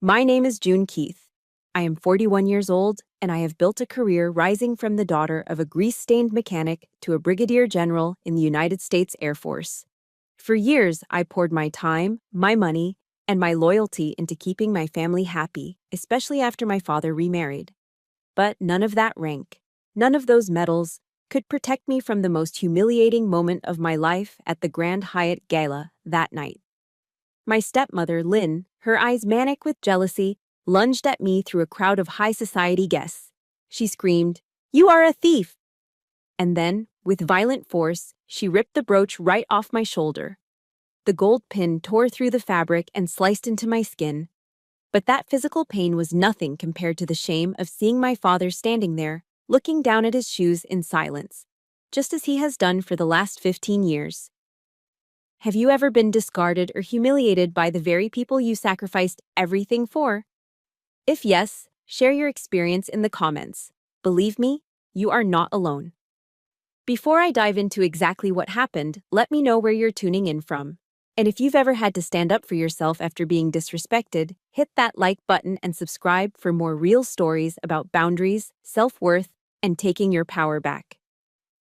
My name is June Keith. I am 41 years old, and I have built a career rising from the daughter of a grease-stained mechanic to a brigadier general in the United States Air Force. For years, I poured my time, my money, and my loyalty into keeping my family happy, especially after my father remarried. But none of that rank, none of those medals, could protect me from the most humiliating moment of my life at the Grand Hyatt Gala that night. My stepmother, Lynn, her eyes manic with jealousy, lunged at me through a crowd of high society guests. She screamed, "You are a thief!" And then, with violent force, she ripped the brooch right off my shoulder. The gold pin tore through the fabric and sliced into my skin. But that physical pain was nothing compared to the shame of seeing my father standing there, looking down at his shoes in silence, just as he has done for the last 15 years. Have you ever been discarded or humiliated by the very people you sacrificed everything for? If yes, share your experience in the comments. Believe me, you are not alone. Before I dive into exactly what happened, let me know where you're tuning in from. And if you've ever had to stand up for yourself after being disrespected, hit that like button and subscribe for more real stories about boundaries, self-worth, and taking your power back.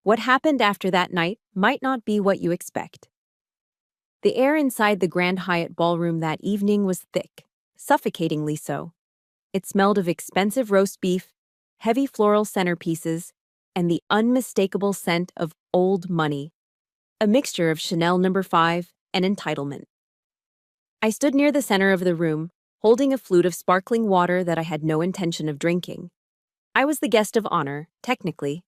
What happened after that night might not be what you expect. The air inside the Grand Hyatt ballroom that evening was thick, suffocatingly so. It smelled of expensive roast beef, heavy floral centerpieces, and the unmistakable scent of old money, a mixture of Chanel No. 5 and entitlement. I stood near the center of the room, holding a flute of sparkling water that I had no intention of drinking. I was the guest of honor, technically.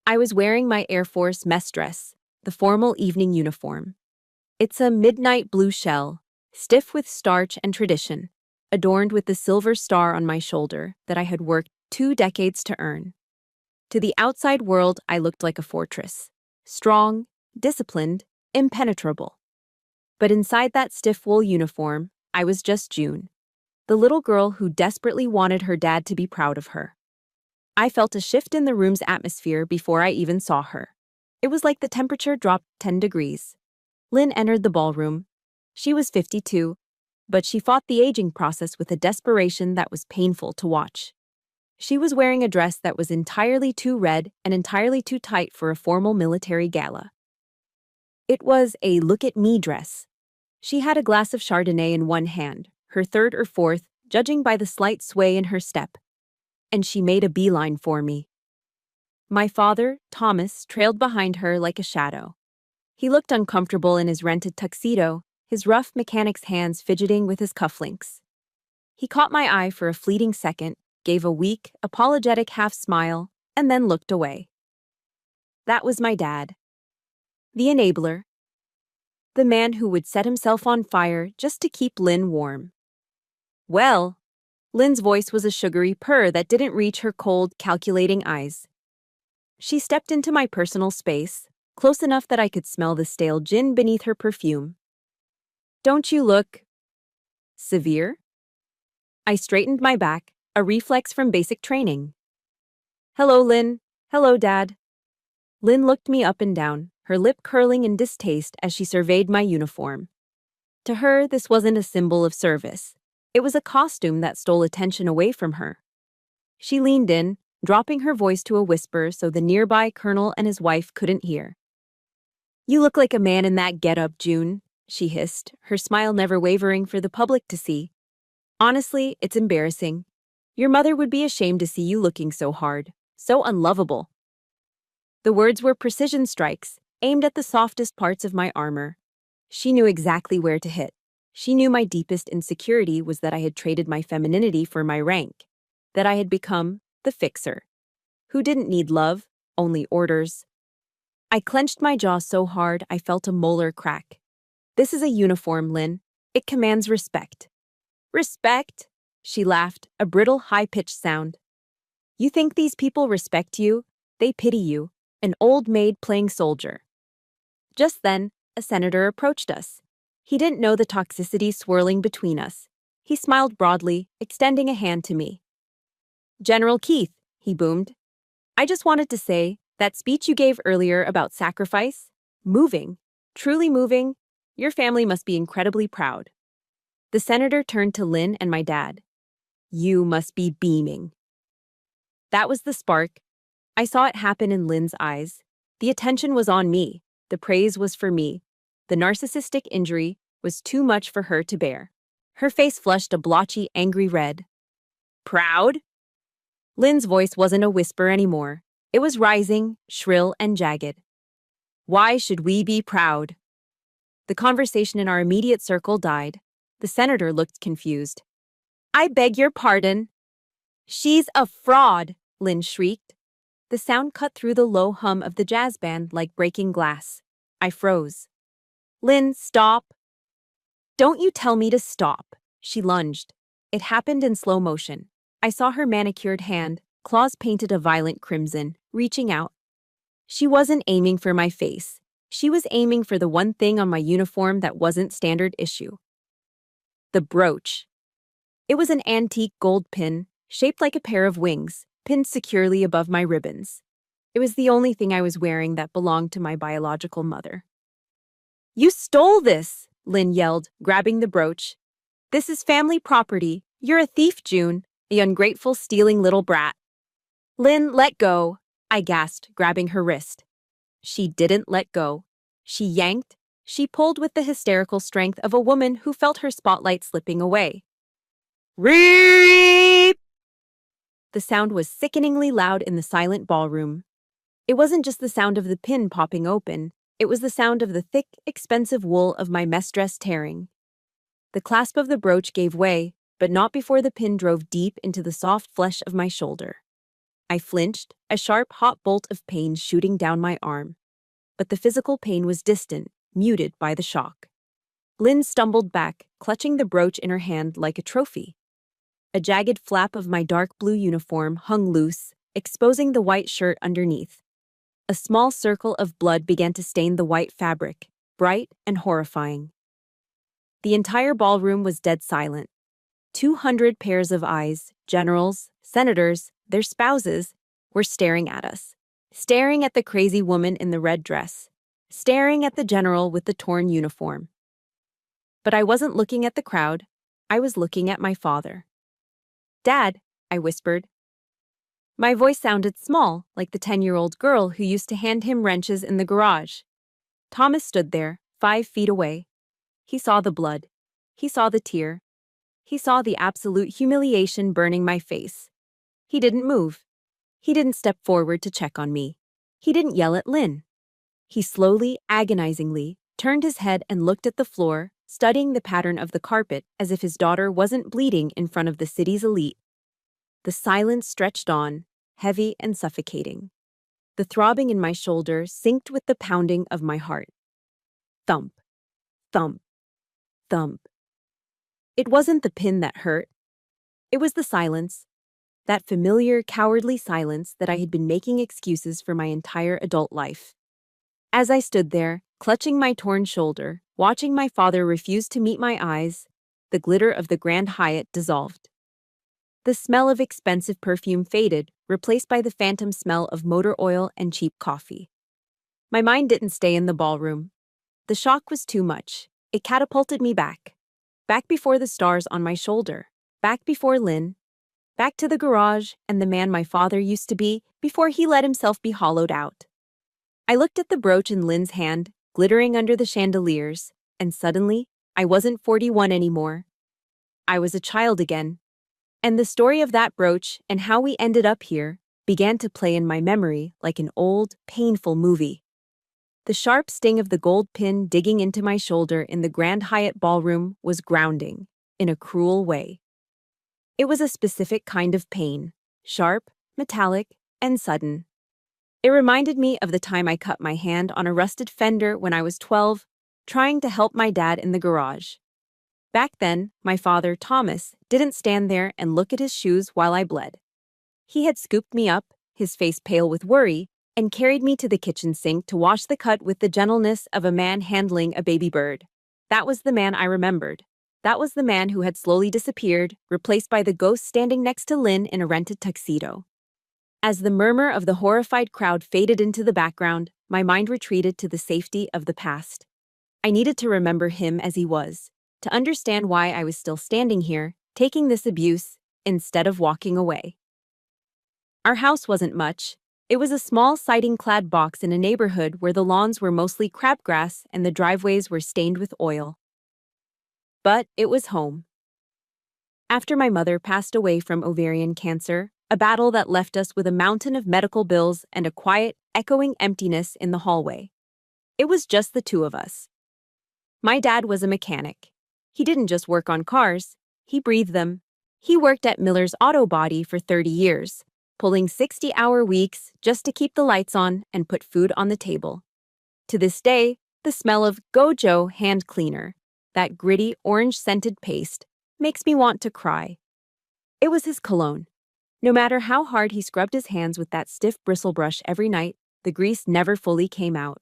I was wearing my Air Force mess dress, the formal evening uniform. It's a midnight blue shell, stiff with starch and tradition, adorned with the silver star on my shoulder that I had worked 2 decades to earn. To the outside world, I looked like a fortress, strong, disciplined, impenetrable. But inside that stiff wool uniform, I was just June, the little girl who desperately wanted her dad to be proud of her. I felt a shift in the room's atmosphere before I even saw her. It was like the temperature dropped 10 degrees. Lynn entered the ballroom. She was 52, but she fought the aging process with a desperation that was painful to watch. She was wearing a dress that was entirely too red and entirely too tight for a formal military gala. It was a look-at-me dress. She had a glass of Chardonnay in one hand, her third or fourth, judging by the slight sway in her step. And she made a beeline for me. My father, Thomas, trailed behind her like a shadow. He looked uncomfortable in his rented tuxedo, his rough mechanic's hands fidgeting with his cufflinks. He caught my eye for a fleeting second, gave a weak, apologetic half-smile, and then looked away. That was my dad. The enabler. The man who would set himself on fire just to keep Lynn warm. Well, Lynn's voice was a sugary purr that didn't reach her cold, calculating eyes. She stepped into my personal space, close enough that I could smell the stale gin beneath her perfume. Don't you look severe? I straightened my back, a reflex from basic training. Hello, Lynn. Hello, Dad. Lynn looked me up and down, her lip curling in distaste as she surveyed my uniform. To her, this wasn't a symbol of service. It was a costume that stole attention away from her. She leaned in, dropping her voice to a whisper so the nearby colonel and his wife couldn't hear. You look like a man in that get-up, June, she hissed, her smile never wavering for the public to see. Honestly, it's embarrassing. Your mother would be ashamed to see you looking so hard, so unlovable. The words were precision strikes, aimed at the softest parts of my armor. She knew exactly where to hit. She knew my deepest insecurity was that I had traded my femininity for my rank, that I had become the fixer, who didn't need love, only orders. I clenched my jaw so hard I felt a molar crack. This is a uniform, Lynn. It commands respect. Respect? She laughed, a brittle, high-pitched sound. You think these people respect you? They pity you, an old maid playing soldier. Just then, a senator approached us. He didn't know the toxicity swirling between us. He smiled broadly, extending a hand to me. General Keith, he boomed. I just wanted to say, that speech you gave earlier about sacrifice, moving, truly moving, your family must be incredibly proud. The senator turned to Lynn and my dad. "You must be beaming." That was the spark. I saw it happen in Lynn's eyes. The attention was on me. The praise was for me. The narcissistic injury was too much for her to bear. Her face flushed a blotchy, angry red. "Proud?" Lynn's voice wasn't a whisper anymore. It was rising, shrill, and jagged. "Why should we be proud?" The conversation in our immediate circle died. The senator looked confused. "I beg your pardon." "She's a fraud," Lynn shrieked. The sound cut through the low hum of the jazz band like breaking glass. I froze. "Lynn, stop." "Don't you tell me to stop." She lunged. It happened in slow motion. I saw her manicured hand, claws painted a violent crimson, reaching out. She wasn't aiming for my face. She was aiming for the one thing on my uniform that wasn't standard issue. The brooch. It was an antique gold pin, shaped like a pair of wings, pinned securely above my ribbons. It was the only thing I was wearing that belonged to my biological mother. "You stole this!" Lynn yelled, grabbing the brooch. "This is family property. You're a thief, June, the ungrateful, stealing little brat." "Lynn, let go," I gasped, grabbing her wrist. She didn't let go. She yanked. She pulled with the hysterical strength of a woman who felt her spotlight slipping away. "Reep!" The sound was sickeningly loud in the silent ballroom. It wasn't just the sound of the pin popping open. It was the sound of the thick, expensive wool of my mess dress tearing. The clasp of the brooch gave way, but not before the pin drove deep into the soft flesh of my shoulder. I flinched, a sharp, hot bolt of pain shooting down my arm. But the physical pain was distant, muted by the shock. Lynn stumbled back, clutching the brooch in her hand like a trophy. A jagged flap of my dark blue uniform hung loose, exposing the white shirt underneath. A small circle of blood began to stain the white fabric, bright and horrifying. The entire ballroom was dead silent. 200 pairs of eyes, generals, senators, their spouses, were staring at us. Staring at the crazy woman in the red dress. Staring at the general with the torn uniform. But I wasn't looking at the crowd. I was looking at my father. "Dad," I whispered. My voice sounded small, like the 10-year-old girl who used to hand him wrenches in the garage. Thomas stood there, 5 feet away. He saw the blood. He saw the tear. He saw the absolute humiliation burning my face. He didn't move. He didn't step forward to check on me. He didn't yell at Lynn. He slowly, agonizingly, turned his head and looked at the floor, studying the pattern of the carpet as if his daughter wasn't bleeding in front of the city's elite. The silence stretched on, heavy and suffocating. The throbbing in my shoulder synced with the pounding of my heart. Thump, thump, thump. It wasn't the pin that hurt. It was the silence. That familiar, cowardly silence that I had been making excuses for my entire adult life. As I stood there, clutching my torn shoulder, watching my father refuse to meet my eyes, the glitter of the Grand Hyatt dissolved. The smell of expensive perfume faded, replaced by the phantom smell of motor oil and cheap coffee. My mind didn't stay in the ballroom. The shock was too much. It catapulted me back. Back before the stars on my shoulder. Back before Lynn. Back to the garage and the man my father used to be before he let himself be hollowed out. I looked at the brooch in Lynn's hand, glittering under the chandeliers, and suddenly, I wasn't 41 anymore. I was a child again. And the story of that brooch and how we ended up here began to play in my memory like an old, painful movie. The sharp sting of the gold pin digging into my shoulder in the Grand Hyatt ballroom was grounding, in a cruel way. It was a specific kind of pain, sharp, metallic, and sudden. It reminded me of the time I cut my hand on a rusted fender when I was 12, trying to help my dad in the garage. Back then, my father, Thomas, didn't stand there and look at his shoes while I bled. He had scooped me up, his face pale with worry, and carried me to the kitchen sink to wash the cut with the gentleness of a man handling a baby bird. That was the man I remembered. That was the man who had slowly disappeared, replaced by the ghost standing next to Lynn in a rented tuxedo. As the murmur of the horrified crowd faded into the background, my mind retreated to the safety of the past. I needed to remember him as he was, to understand why I was still standing here, taking this abuse, instead of walking away. Our house wasn't much. It was a small siding-clad box in a neighborhood where the lawns were mostly crabgrass and the driveways were stained with oil. But it was home. After my mother passed away from ovarian cancer, a battle that left us with a mountain of medical bills and a quiet, echoing emptiness in the hallway. It was just the two of us. My dad was a mechanic. He didn't just work on cars, he breathed them. He worked at Miller's Auto Body for 30 years, pulling 60-hour weeks just to keep the lights on and put food on the table. To this day, the smell of Gojo hand cleaner, that gritty orange-scented paste, makes me want to cry. It was his cologne. No matter how hard he scrubbed his hands with that stiff bristle brush every night, the grease never fully came out.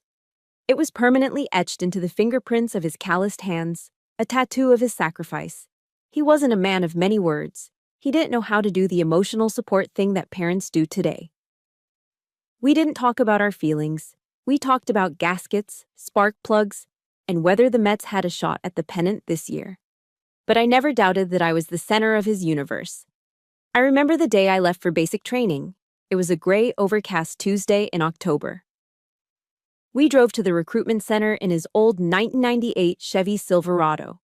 It was permanently etched into the fingerprints of his calloused hands, a tattoo of his sacrifice. He wasn't a man of many words. He didn't know how to do the emotional support thing that parents do today. We didn't talk about our feelings. We talked about gaskets, spark plugs, and whether the Mets had a shot at the pennant this year. But I never doubted that I was the center of his universe. I remember the day I left for basic training. It was a gray, overcast Tuesday in October. We drove to the recruitment center in his old 1998 Chevy Silverado.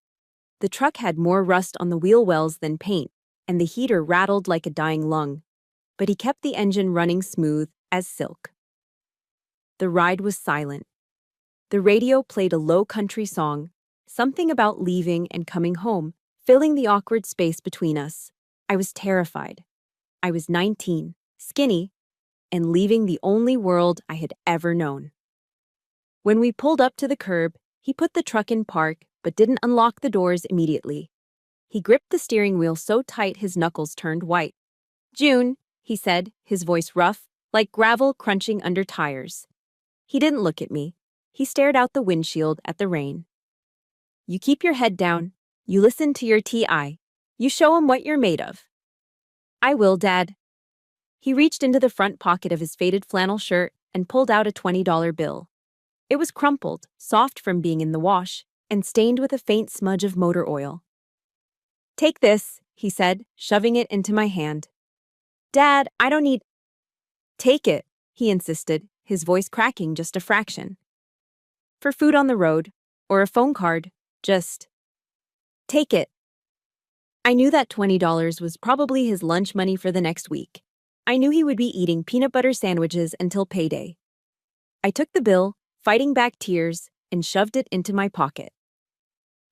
The truck had more rust on the wheel wells than paint, and the heater rattled like a dying lung. But he kept the engine running smooth as silk. The ride was silent. The radio played a low country song, something about leaving and coming home, filling the awkward space between us. I was terrified. I was 19, skinny, and leaving the only world I had ever known. When we pulled up to the curb, he put the truck in park but didn't unlock the doors immediately. He gripped the steering wheel so tight his knuckles turned white. "June," he said, his voice rough, like gravel crunching under tires. He didn't look at me. He stared out the windshield at the rain. "You keep your head down. You listen to your TI. You show 'em what you're made of." "I will, Dad." He reached into the front pocket of his faded flannel shirt and pulled out a $20 bill. It was crumpled, soft from being in the wash, and stained with a faint smudge of motor oil. "Take this," he said, shoving it into my hand. "Dad, I don't need—" "Take it," he insisted, his voice cracking just a fraction. "For food on the road, or a phone card, just take it." I knew that $20 was probably his lunch money for the next week. I knew he would be eating peanut butter sandwiches until payday. I took the bill, fighting back tears, and shoved it into my pocket.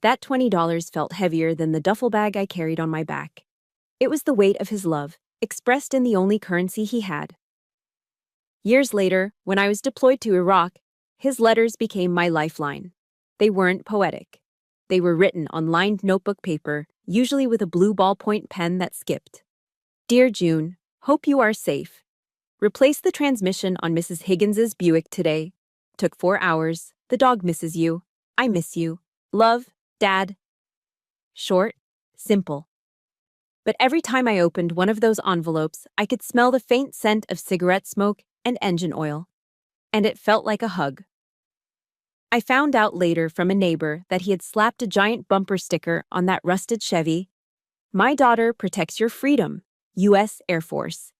That $20 felt heavier than the duffel bag I carried on my back. It was the weight of his love, expressed in the only currency he had. Years later, when I was deployed to Iraq, his letters became my lifeline. They weren't poetic. They were written on lined notebook paper, usually with a blue ballpoint pen that skipped. "Dear June, hope you are safe. Replace the transmission on Mrs. Higgins's Buick today. Took 4 hours. The dog misses you. I miss you. Love, Dad." Short, simple. But every time I opened one of those envelopes, I could smell the faint scent of cigarette smoke and engine oil. And it felt like a hug. I found out later from a neighbor that he had slapped a giant bumper sticker on that rusted Chevy. "My daughter protects your freedom, U.S. Air Force."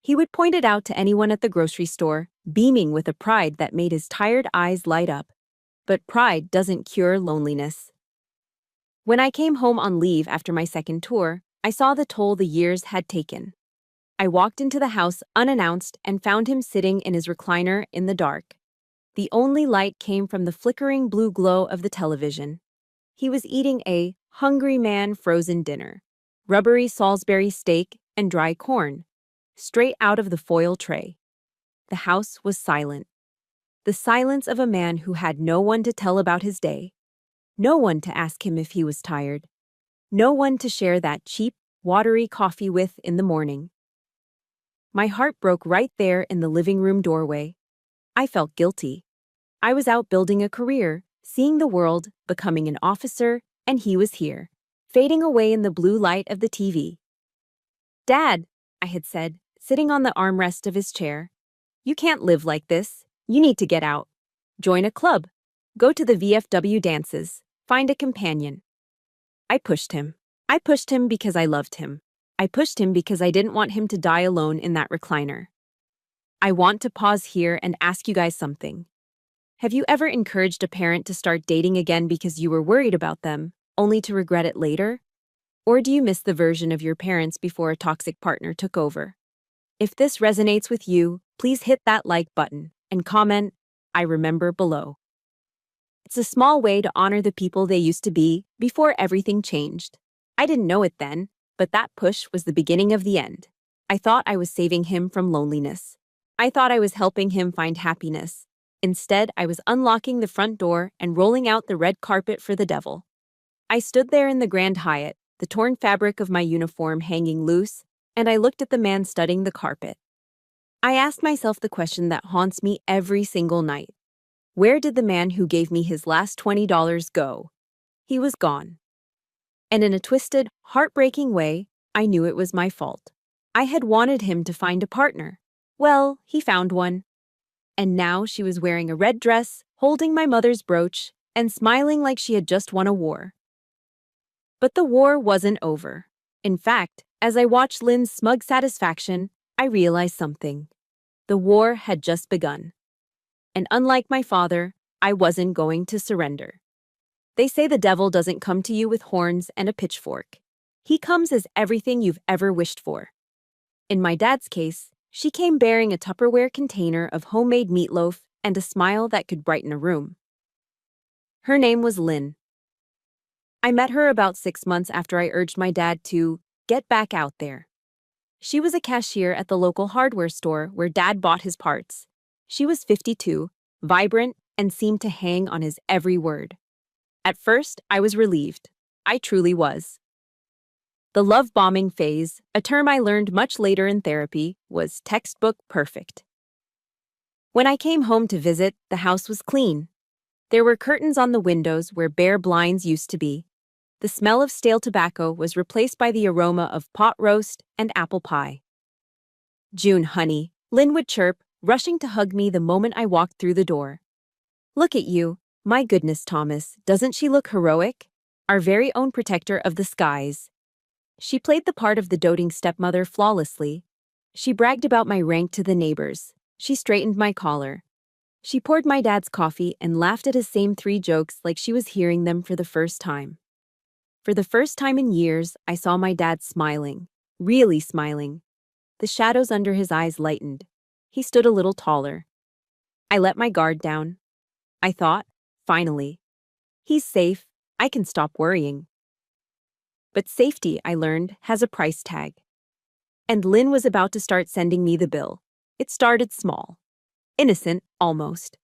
He would point it out to anyone at the grocery store, beaming with a pride that made his tired eyes light up. But pride doesn't cure loneliness. When I came home on leave after my second tour, I saw the toll the years had taken. I walked into the house unannounced and found him sitting in his recliner in the dark. The only light came from the flickering blue glow of the television. He was eating a hungry man frozen dinner, rubbery Salisbury steak and dry corn, straight out of the foil tray. The house was silent. The silence of a man who had no one to tell about his day, no one to ask him if he was tired, no one to share that cheap, watery coffee with in the morning. My heart broke right there in the living room doorway. I felt guilty. I was out building a career, seeing the world, becoming an officer, and he was here, fading away in the blue light of the TV. "Dad," I had said, sitting on the armrest of his chair, "you can't live like this. You need to get out. Join a club. Go to the VFW dances. find a companion. I pushed him. I pushed him because I loved him. I pushed him because I didn't want him to die alone in that recliner. I want to pause here and ask you guys something. Have you ever encouraged a parent to start dating again because you were worried about them, only to regret it later? Or do you miss the version of your parents before a toxic partner took over? If this resonates with you, please hit that like button and comment, "I remember" below. It's a small way to honor the people they used to be before everything changed. I didn't know it then, but that push was the beginning of the end. I thought I was saving him from loneliness. I thought I was helping him find happiness. Instead, I was unlocking the front door and rolling out the red carpet for the devil. I stood there in the Grand Hyatt, the torn fabric of my uniform hanging loose, and I looked at the man studding the carpet. I asked myself the question that haunts me every single night. Where did the man who gave me his last $20 go? He was gone. And in a twisted, heartbreaking way, I knew it was my fault. I had wanted him to find a partner. Well, he found one. And now she was wearing a red dress, holding my mother's brooch, and smiling like she had just won a war. But the war wasn't over. In fact, as I watched Lynn's smug satisfaction, I realized something. The war had just begun. And unlike my father, I wasn't going to surrender. They say the devil doesn't come to you with horns and a pitchfork. He comes as everything you've ever wished for. In my dad's case, she came bearing a Tupperware container of homemade meatloaf and a smile that could brighten a room. Her name was Lynn. I met her about 6 months after I urged my dad to get back out there. She was a cashier at the local hardware store where Dad bought his parts. She was 52, vibrant, and seemed to hang on his every word. At first, I was relieved. I truly was. The love bombing phase, a term I learned much later in therapy, was textbook perfect. When I came home to visit, the house was clean. There were curtains on the windows where bare blinds used to be. The smell of stale tobacco was replaced by the aroma of pot roast and apple pie. "June, honey," Lynn would chirp, rushing to hug me the moment I walked through the door. "Look at you. My goodness, Thomas, doesn't she look heroic? Our very own protector of the skies." She played the part of the doting stepmother flawlessly. She bragged about my rank to the neighbors. She straightened my collar. She poured my dad's coffee and laughed at his same 3 jokes like she was hearing them for the first time. For the first time in years, I saw my dad smiling, really smiling. The shadows under his eyes lightened. He stood a little taller. I let my guard down. I thought, finally, he's safe. I can stop worrying. But safety, I learned, has a price tag. And Lynn was about to start sending me the bill. It started small. Innocent, almost.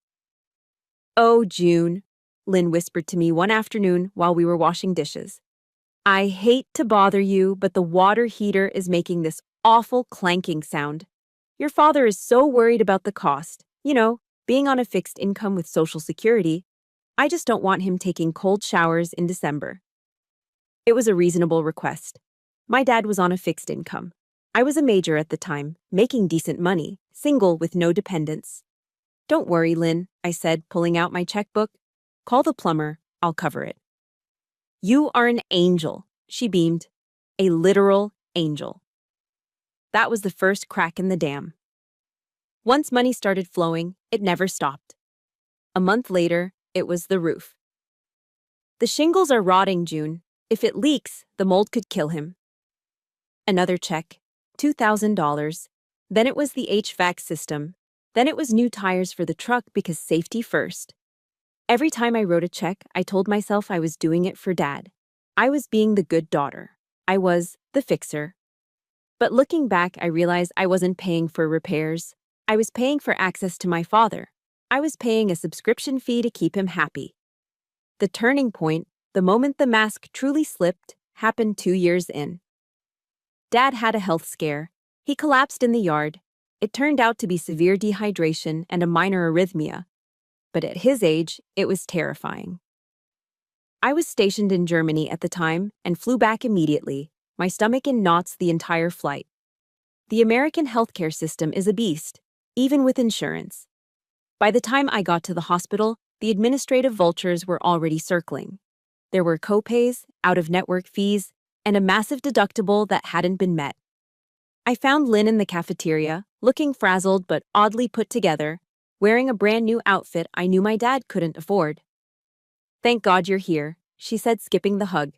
"Oh, June," Lynn whispered to me one afternoon while we were washing dishes. "I hate to bother you, but the water heater is making this awful clanking sound. Your father is so worried about the cost. You know, being on a fixed income with Social Security. I just don't want him taking cold showers in December." It was a reasonable request. My dad was on a fixed income. I was a major at the time, making decent money, single with no dependents. "Don't worry, Lynn," I said, pulling out my checkbook. "Call the plumber. I'll cover it." "You are an angel," she beamed. "A literal angel." That was the first crack in the dam. Once money started flowing, it never stopped. A month later, it was the roof. "The shingles are rotting, June. If it leaks, the mold could kill him." Another check, $2,000. Then it was the HVAC system. Then it was new tires for the truck because safety first. Every time I wrote a check, I told myself I was doing it for Dad. I was being the good daughter. I was the fixer. But looking back, I realized I wasn't paying for repairs. I was paying for access to my father. I was paying a subscription fee to keep him happy. The turning point, the moment the mask truly slipped, happened 2 years in. Dad had a health scare. He collapsed in the yard. It turned out to be severe dehydration and a minor arrhythmia. But at his age, it was terrifying. I was stationed in Germany at the time and flew back immediately, my stomach in knots the entire flight. The American healthcare system is a beast, even with insurance. By the time I got to the hospital, the administrative vultures were already circling. There were copays, out-of-network fees, and a massive deductible that hadn't been met. I found Lynn in the cafeteria, looking frazzled but oddly put together, wearing a brand new outfit I knew my dad couldn't afford. "Thank God you're here," she said, skipping the hug.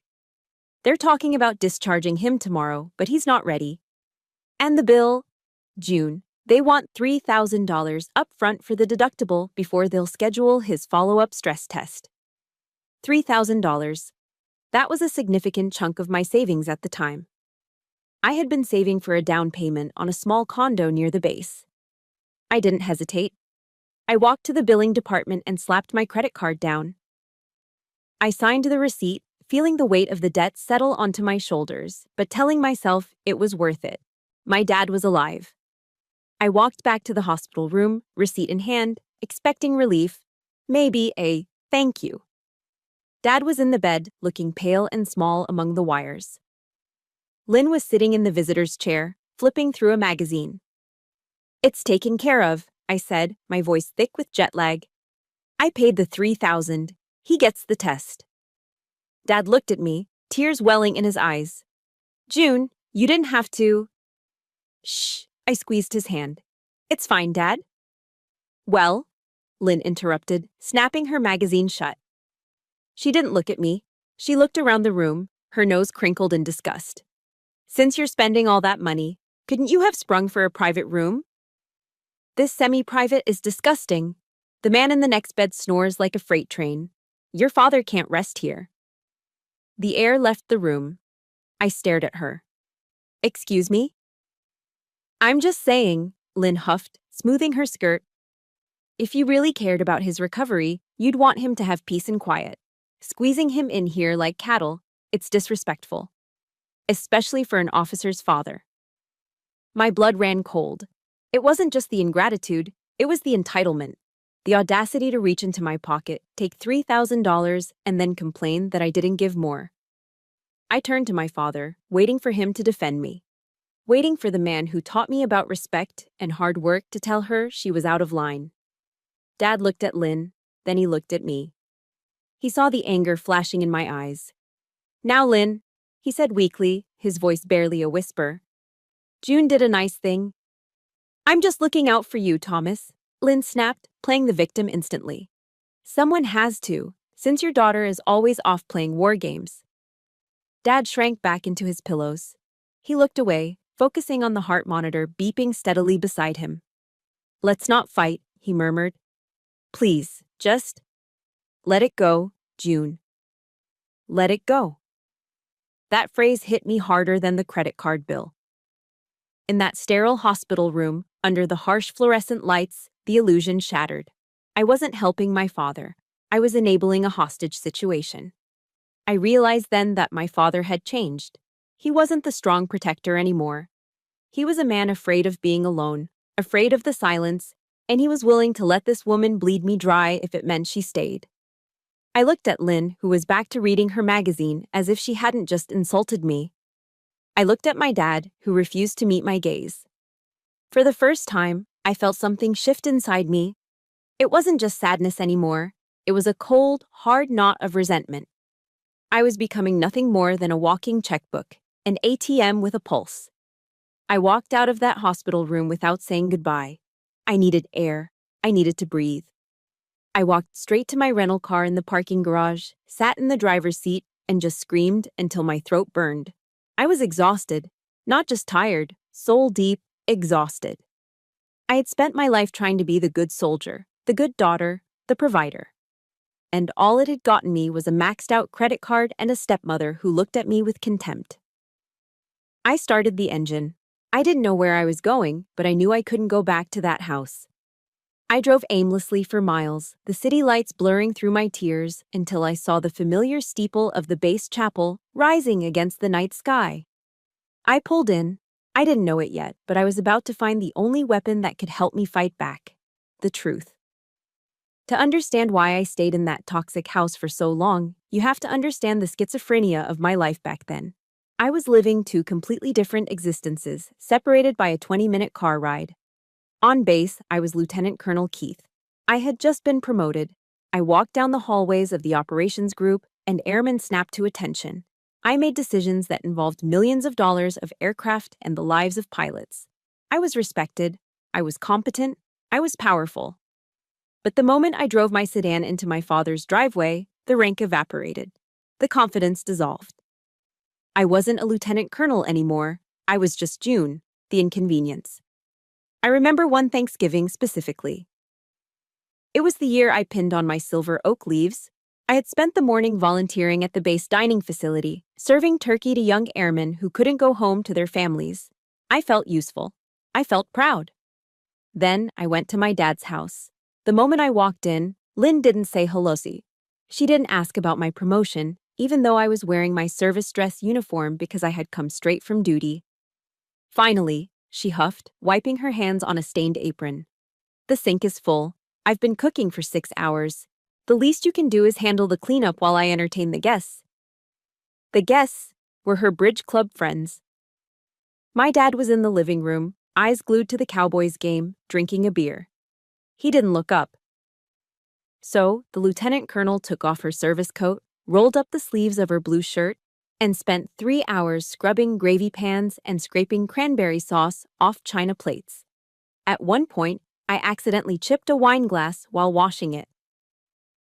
"They're talking about discharging him tomorrow, but he's not ready. And the bill? June. They want $3,000 up front for the deductible before they'll schedule his follow-up stress test." $3,000. That was a significant chunk of my savings at the time. I had been saving for a down payment on a small condo near the base. I didn't hesitate. I walked to the billing department and slapped my credit card down. I signed the receipt, feeling the weight of the debt settle onto my shoulders, but telling myself it was worth it. My dad was alive. I walked back to the hospital room, receipt in hand, expecting relief, maybe a thank you. Dad was in the bed, looking pale and small among the wires. Lynn was sitting in the visitor's chair, flipping through a magazine. "It's taken care of," I said, my voice thick with jet lag. "I paid the $3,000. He gets the test." Dad looked at me, tears welling in his eyes. "June, you didn't have to." "Shh," I squeezed his hand. "It's fine, Dad." "Well," Lynn interrupted, snapping her magazine shut. She didn't look at me. She looked around the room, her nose crinkled in disgust. "Since you're spending all that money, couldn't you have sprung for a private room?" "This semi-private is disgusting. The man in the next bed snores like a freight train. Your father can't rest here." The air left the room. I stared at her. "Excuse me?" "I'm just saying," Lynn huffed, smoothing her skirt. "If you really cared about his recovery, you'd want him to have peace and quiet. Squeezing him in here like cattle, it's disrespectful. Especially for an officer's father." My blood ran cold. It wasn't just the ingratitude, it was the entitlement. The audacity to reach into my pocket, take $3,000, and then complain that I didn't give more. I turned to my father, waiting for him to defend me. Waiting for the man who taught me about respect and hard work to tell her she was out of line. Dad looked at Lynn, then he looked at me. He saw the anger flashing in my eyes. "Now, Lynn," he said weakly, his voice barely a whisper. "June did a nice thing." "I'm just looking out for you, Thomas," Lynn snapped, playing the victim instantly. "Someone has to, since your daughter is always off playing war games." Dad shrank back into his pillows. He looked away, focusing on the heart monitor beeping steadily beside him. "Let's not fight," he murmured. "Please, just let it go, June. Let it go." That phrase hit me harder than the credit card bill. In that sterile hospital room, under the harsh fluorescent lights, the illusion shattered. I wasn't helping my father. I was enabling a hostage situation. I realized then that my father had changed. He wasn't the strong protector anymore. He was a man afraid of being alone, afraid of the silence, and he was willing to let this woman bleed me dry if it meant she stayed. I looked at Lynn, who was back to reading her magazine as if she hadn't just insulted me. I looked at my dad, who refused to meet my gaze. For the first time, I felt something shift inside me. It wasn't just sadness anymore. It was a cold, hard knot of resentment. I was becoming nothing more than a walking checkbook, an ATM with a pulse. I walked out of that hospital room without saying goodbye. I needed air. I needed to breathe. I walked straight to my rental car in the parking garage, sat in the driver's seat, and just screamed until my throat burned. I was exhausted, not just tired, soul deep, exhausted. I had spent my life trying to be the good soldier, the good daughter, the provider. And all it had gotten me was a maxed-out credit card and a stepmother who looked at me with contempt. I started the engine. I didn't know where I was going, but I knew I couldn't go back to that house. I drove aimlessly for miles, the city lights blurring through my tears, until I saw the familiar steeple of the base chapel rising against the night sky. I pulled in. I didn't know it yet, but I was about to find the only weapon that could help me fight back: the truth. To understand why I stayed in that toxic house for so long, you have to understand the schizophrenia of my life back then. I was living two completely different existences, separated by a 20-minute car ride. On base, I was Lieutenant Colonel Keith. I had just been promoted. I walked down the hallways of the operations group, and airmen snapped to attention. I made decisions that involved millions of dollars of aircraft and the lives of pilots. I was respected, I was competent, I was powerful. But the moment I drove my sedan into my father's driveway, the rank evaporated. The confidence dissolved. I wasn't a lieutenant colonel anymore, I was just June, the inconvenience. I remember one Thanksgiving specifically. It was the year I pinned on my silver oak leaves. I had spent the morning volunteering at the base dining facility, serving turkey to young airmen who couldn't go home to their families. I felt useful. I felt proud. Then I went to my dad's house. The moment I walked in, Lynn didn't say hello-si. She didn't ask about my promotion, even though I was wearing my service dress uniform because I had come straight from duty. Finally, she huffed, wiping her hands on a stained apron. The sink is full. I've been cooking for 6 hours. The least you can do is handle the cleanup while I entertain the guests. The guests were her bridge club friends. My dad was in the living room, eyes glued to the Cowboys game, drinking a beer. He didn't look up. So, the lieutenant colonel took off her service coat, rolled up the sleeves of her blue shirt, and spent 3 hours scrubbing gravy pans and scraping cranberry sauce off china plates. At one point, I accidentally chipped a wine glass while washing it.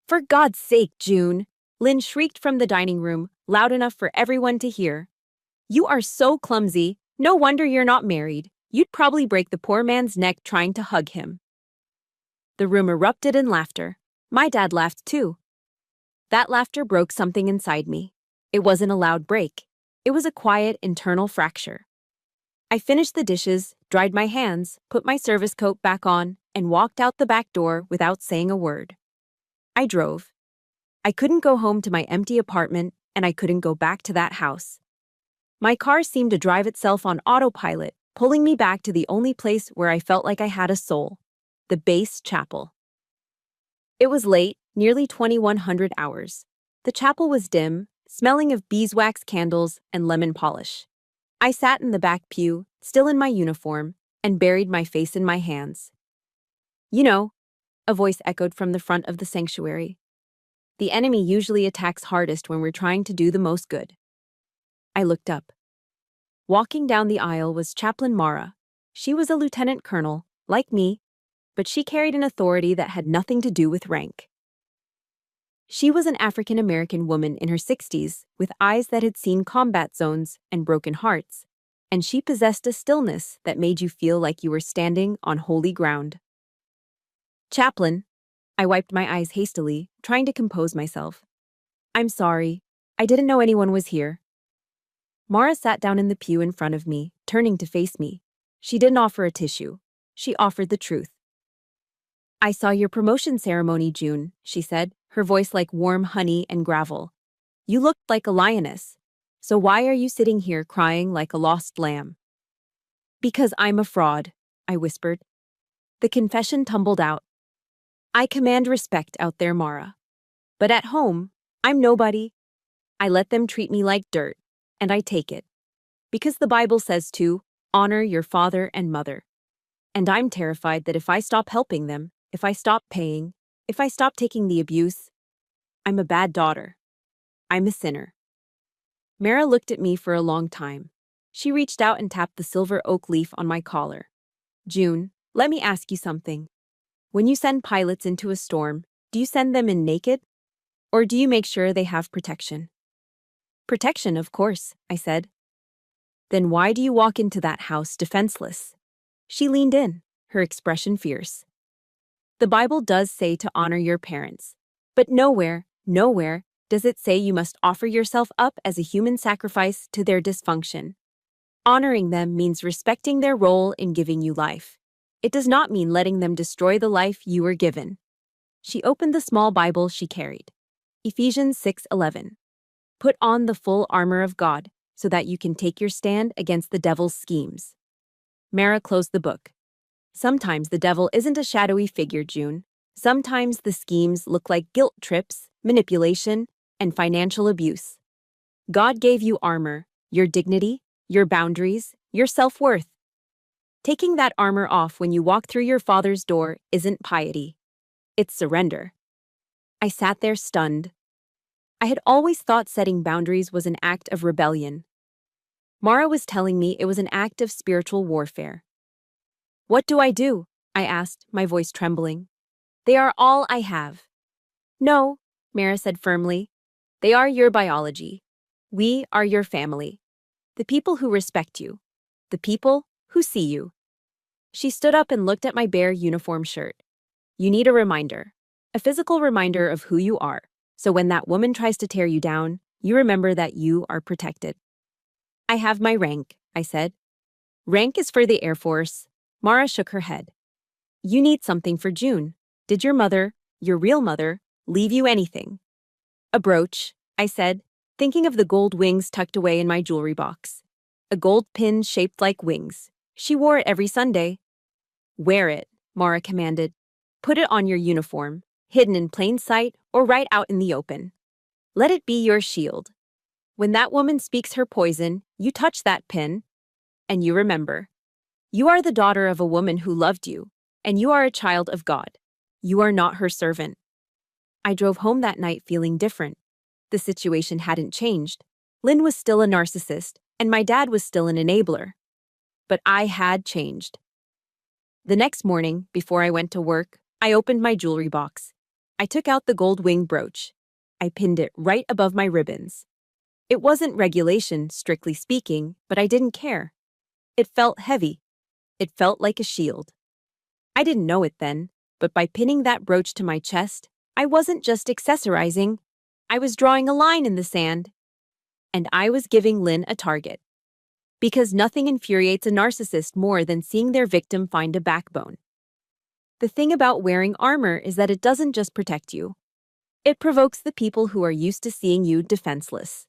"For God's sake, June!" Lynn shrieked from the dining room, loud enough for everyone to hear. "You are so clumsy. No wonder you're not married. You'd probably break the poor man's neck trying to hug him." The room erupted in laughter. My dad laughed too. That laughter broke something inside me. It wasn't a loud break. It was a quiet, internal fracture. I finished the dishes, dried my hands, put my service coat back on, and walked out the back door without saying a word. I drove. I couldn't go home to my empty apartment, and I couldn't go back to that house. My car seemed to drive itself on autopilot, pulling me back to the only place where I felt like I had a soul: the base chapel. It was late, nearly 2100 hours. The chapel was dim, smelling of beeswax candles and lemon polish. I sat in the back pew, still in my uniform, and buried my face in my hands. "You know," a voice echoed from the front of the sanctuary. "The enemy usually attacks hardest when we're trying to do the most good." I looked up. Walking down the aisle was Chaplain Mara. She was a lieutenant colonel, like me, but she carried an authority that had nothing to do with rank. She was an African-American woman in her 60s, with eyes that had seen combat zones and broken hearts, and she possessed a stillness that made you feel like you were standing on holy ground. "Chaplain," I wiped my eyes hastily, trying to compose myself. "I'm sorry. I didn't know anyone was here." Mara sat down in the pew in front of me, turning to face me. She didn't offer a tissue. She offered the truth. "I saw your promotion ceremony, June," she said, her voice like warm honey and gravel. "You looked like a lioness. So why are you sitting here crying like a lost lamb?" "Because I'm a fraud," I whispered. The confession tumbled out. "I command respect out there, Mara. But at home, I'm nobody. I let them treat me like dirt, and I take it. Because the Bible says to honor your father and mother. And I'm terrified that if I stop helping them, if I stop paying, if I stop taking the abuse, I'm a bad daughter. I'm a sinner." Mara looked at me for a long time. She reached out and tapped the silver oak leaf on my collar. "June, let me ask you something. When you send pilots into a storm, do you send them in naked? Or do you make sure they have protection?" "Protection, of course," I said. "Then why do you walk into that house defenseless?" She leaned in, her expression fierce. "The Bible does say to honor your parents, but nowhere does it say you must offer yourself up as a human sacrifice to their dysfunction. Honoring them means respecting their role in giving you life. It does not mean letting them destroy the life you were given." She opened the small Bible she carried. Ephesians 6:11. "Put on the full armor of God so that you can take your stand against the devil's schemes." Mara closed the book. "Sometimes the devil isn't a shadowy figure, June. Sometimes the schemes look like guilt trips, manipulation, and financial abuse. God gave you armor, your dignity, your boundaries, your self-worth. Taking that armor off when you walk through your father's door isn't piety. It's surrender." I sat there stunned. I had always thought setting boundaries was an act of rebellion. Mara was telling me it was an act of spiritual warfare. What do I do? I asked, my voice trembling. They are all I have. No, Mara said firmly. They are your biology. We are your family. The people who respect you. The people who see you. She stood up and looked at my bare uniform shirt. You need a reminder. A physical reminder of who you are. So when that woman tries to tear you down, you remember that you are protected. I have my rank, I said. Rank is for the Air Force. Mara shook her head. You need something for June. Did your mother, your real mother, leave you anything? A brooch, I said, thinking of the gold wings tucked away in my jewelry box. A gold pin shaped like wings. She wore it every Sunday. Wear it, Mara commanded. Put it on your uniform, hidden in plain sight or right out in the open. Let it be your shield. When that woman speaks her poison, you touch that pin, and you remember. You are the daughter of a woman who loved you, and you are a child of God. You are not her servant. I drove home that night feeling different. The situation hadn't changed. Lynn was still a narcissist, and my dad was still an enabler. But I had changed. The next morning, before I went to work, I opened my jewelry box. I took out the gold wing brooch. I pinned it right above my ribbons. It wasn't regulation, strictly speaking, but I didn't care. It felt heavy. It felt like a shield. I didn't know it then, but by pinning that brooch to my chest, I wasn't just accessorizing. I was drawing a line in the sand. And I was giving Lynn a target. Because nothing infuriates a narcissist more than seeing their victim find a backbone. The thing about wearing armor is that it doesn't just protect you. It provokes the people who are used to seeing you defenseless.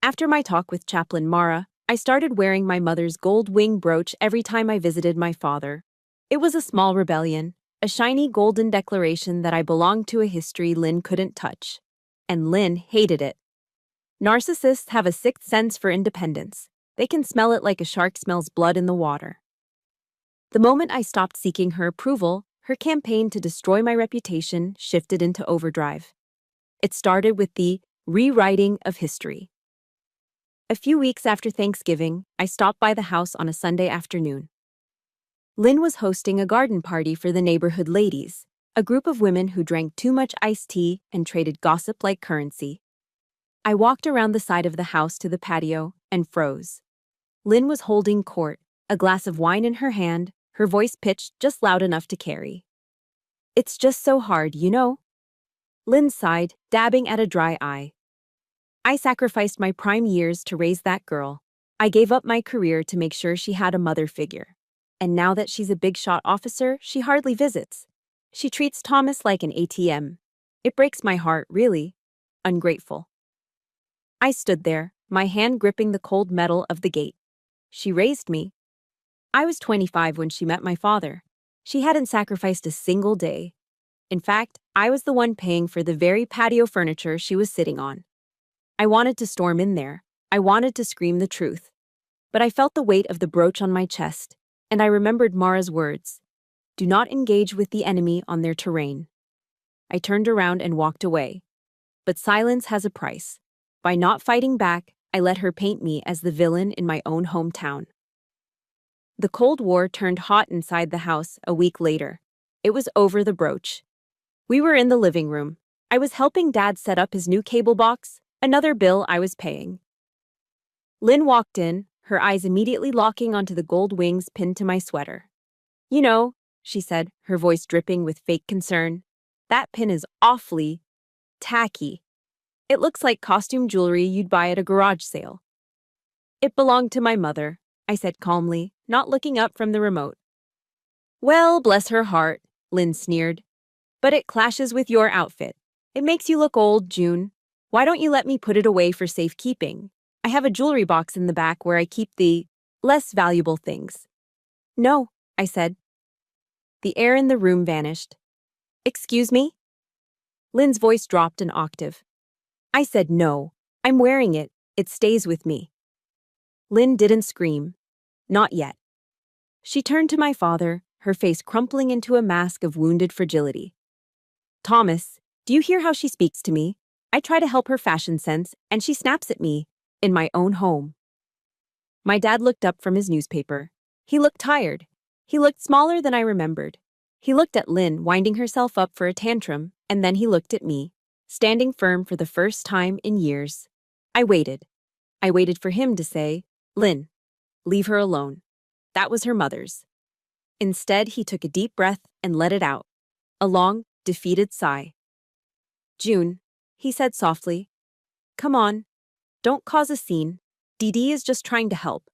After my talk with Chaplain Mara, I started wearing my mother's gold wing brooch every time I visited my father. It was a small rebellion, a shiny golden declaration that I belonged to a history Lynn couldn't touch. And Lynn hated it. Narcissists have a sixth sense for independence. They can smell it like a shark smells blood in the water. The moment I stopped seeking her approval, her campaign to destroy my reputation shifted into overdrive. It started with the rewriting of history. A few weeks after Thanksgiving, I stopped by the house on a Sunday afternoon. Lynn was hosting a garden party for the neighborhood ladies, a group of women who drank too much iced tea and traded gossip like currency. I walked around the side of the house to the patio and froze. Lynn was holding court, a glass of wine in her hand, her voice pitched just loud enough to carry. It's just so hard, you know? Lynn sighed, dabbing at a dry eye. I sacrificed my prime years to raise that girl. I gave up my career to make sure she had a mother figure. And now that she's a big-shot officer, she hardly visits. She treats Thomas like an ATM. It breaks my heart, really. Ungrateful. I stood there, my hand gripping the cold metal of the gate. She raised me. I was 25 when she met my father. She hadn't sacrificed a single day. In fact, I was the one paying for the very patio furniture she was sitting on. I wanted to storm in there. I wanted to scream the truth. But I felt the weight of the brooch on my chest, and I remembered Mara's words. Do not engage with the enemy on their terrain. I turned around and walked away. But silence has a price. By not fighting back, I let her paint me as the villain in my own hometown. The Cold War turned hot inside the house a week later. It was over the brooch. We were in the living room. I was helping Dad set up his new cable box, another bill I was paying. Lynn walked in, her eyes immediately locking onto the gold wings pinned to my sweater. You know, she said, her voice dripping with fake concern, that pin is awfully tacky. It looks like costume jewelry you'd buy at a garage sale. It belonged to my mother, I said calmly, not looking up from the remote. Well, bless her heart, Lynn sneered. But it clashes with your outfit. It makes you look old, June. Why don't you let me put it away for safekeeping? I have a jewelry box in the back where I keep the less valuable things. No, I said. The air in the room vanished. Excuse me? Lynn's voice dropped an octave. I said no. I'm wearing it. It stays with me. Lynn didn't scream. Not yet. She turned to my father, her face crumpling into a mask of wounded fragility. Thomas, do you hear how she speaks to me? I try to help her fashion sense, and she snaps at me, in my own home. My dad looked up from his newspaper. He looked tired. He looked smaller than I remembered. He looked at Lynn winding herself up for a tantrum, and then he looked at me, standing firm for the first time in years. I waited. I waited for him to say, "Lynn, leave her alone. That was her mother's." Instead, he took a deep breath and let it out. A long, defeated sigh. "June," he said softly. "Come on. Don't cause a scene. Dee Dee is just trying to help."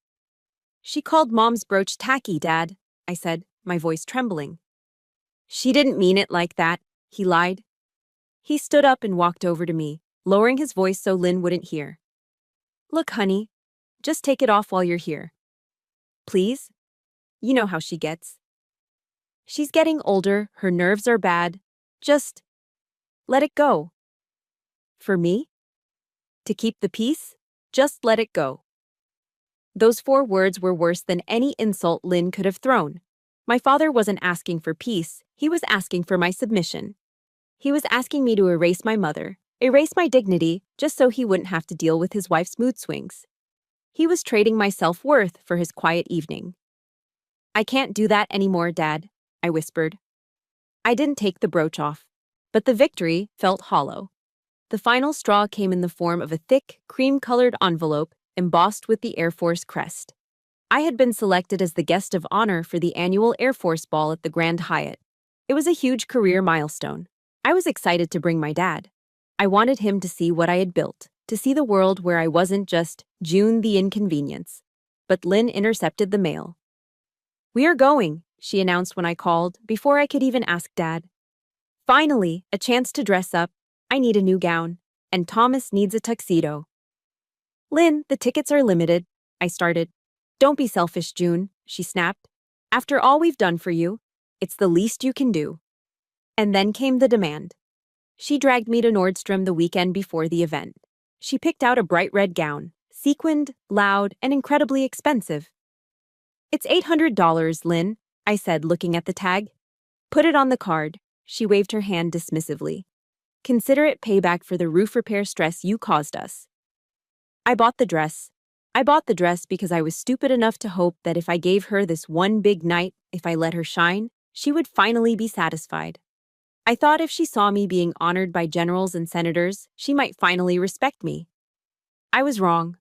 "She called Mom's brooch tacky, Dad," I said, my voice trembling. "She didn't mean it like that," he lied. He stood up and walked over to me, lowering his voice so Lynn wouldn't hear. "Look, honey, just take it off while you're here. Please? You know how she gets. She's getting older, her nerves are bad. Just let it go." For me? To keep the peace? Just let it go. Those 4 words were worse than any insult Lynn could have thrown. My father wasn't asking for peace, he was asking for my submission. He was asking me to erase my mother, erase my dignity, just so he wouldn't have to deal with his wife's mood swings. He was trading my self-worth for his quiet evening. "I can't do that anymore, Dad," I whispered. I didn't take the brooch off, but the victory felt hollow. The final straw came in the form of a thick, cream-colored envelope embossed with the Air Force crest. I had been selected as the guest of honor for the annual Air Force Ball at the Grand Hyatt. It was a huge career milestone. I was excited to bring my dad. I wanted him to see what I had built, to see the world where I wasn't just June the inconvenience. But Lynn intercepted the mail. "We are going," she announced when I called, before I could even ask Dad. "Finally, a chance to dress up. I need a new gown, and Thomas needs a tuxedo." "Lynn, the tickets are limited," I started. "Don't be selfish, June," she snapped. "After all we've done for you, it's the least you can do." And then came the demand. She dragged me to Nordstrom the weekend before the event. She picked out a bright red gown, sequined, loud, and incredibly expensive. "It's $800, Lynn," I said, looking at the tag. "Put it on the card." She waved her hand dismissively. "Consider it payback for the roof repair stress you caused us." I bought the dress. I bought the dress because I was stupid enough to hope that if I gave her this one big night, if I let her shine, she would finally be satisfied. I thought if she saw me being honored by generals and senators, she might finally respect me. I was wrong.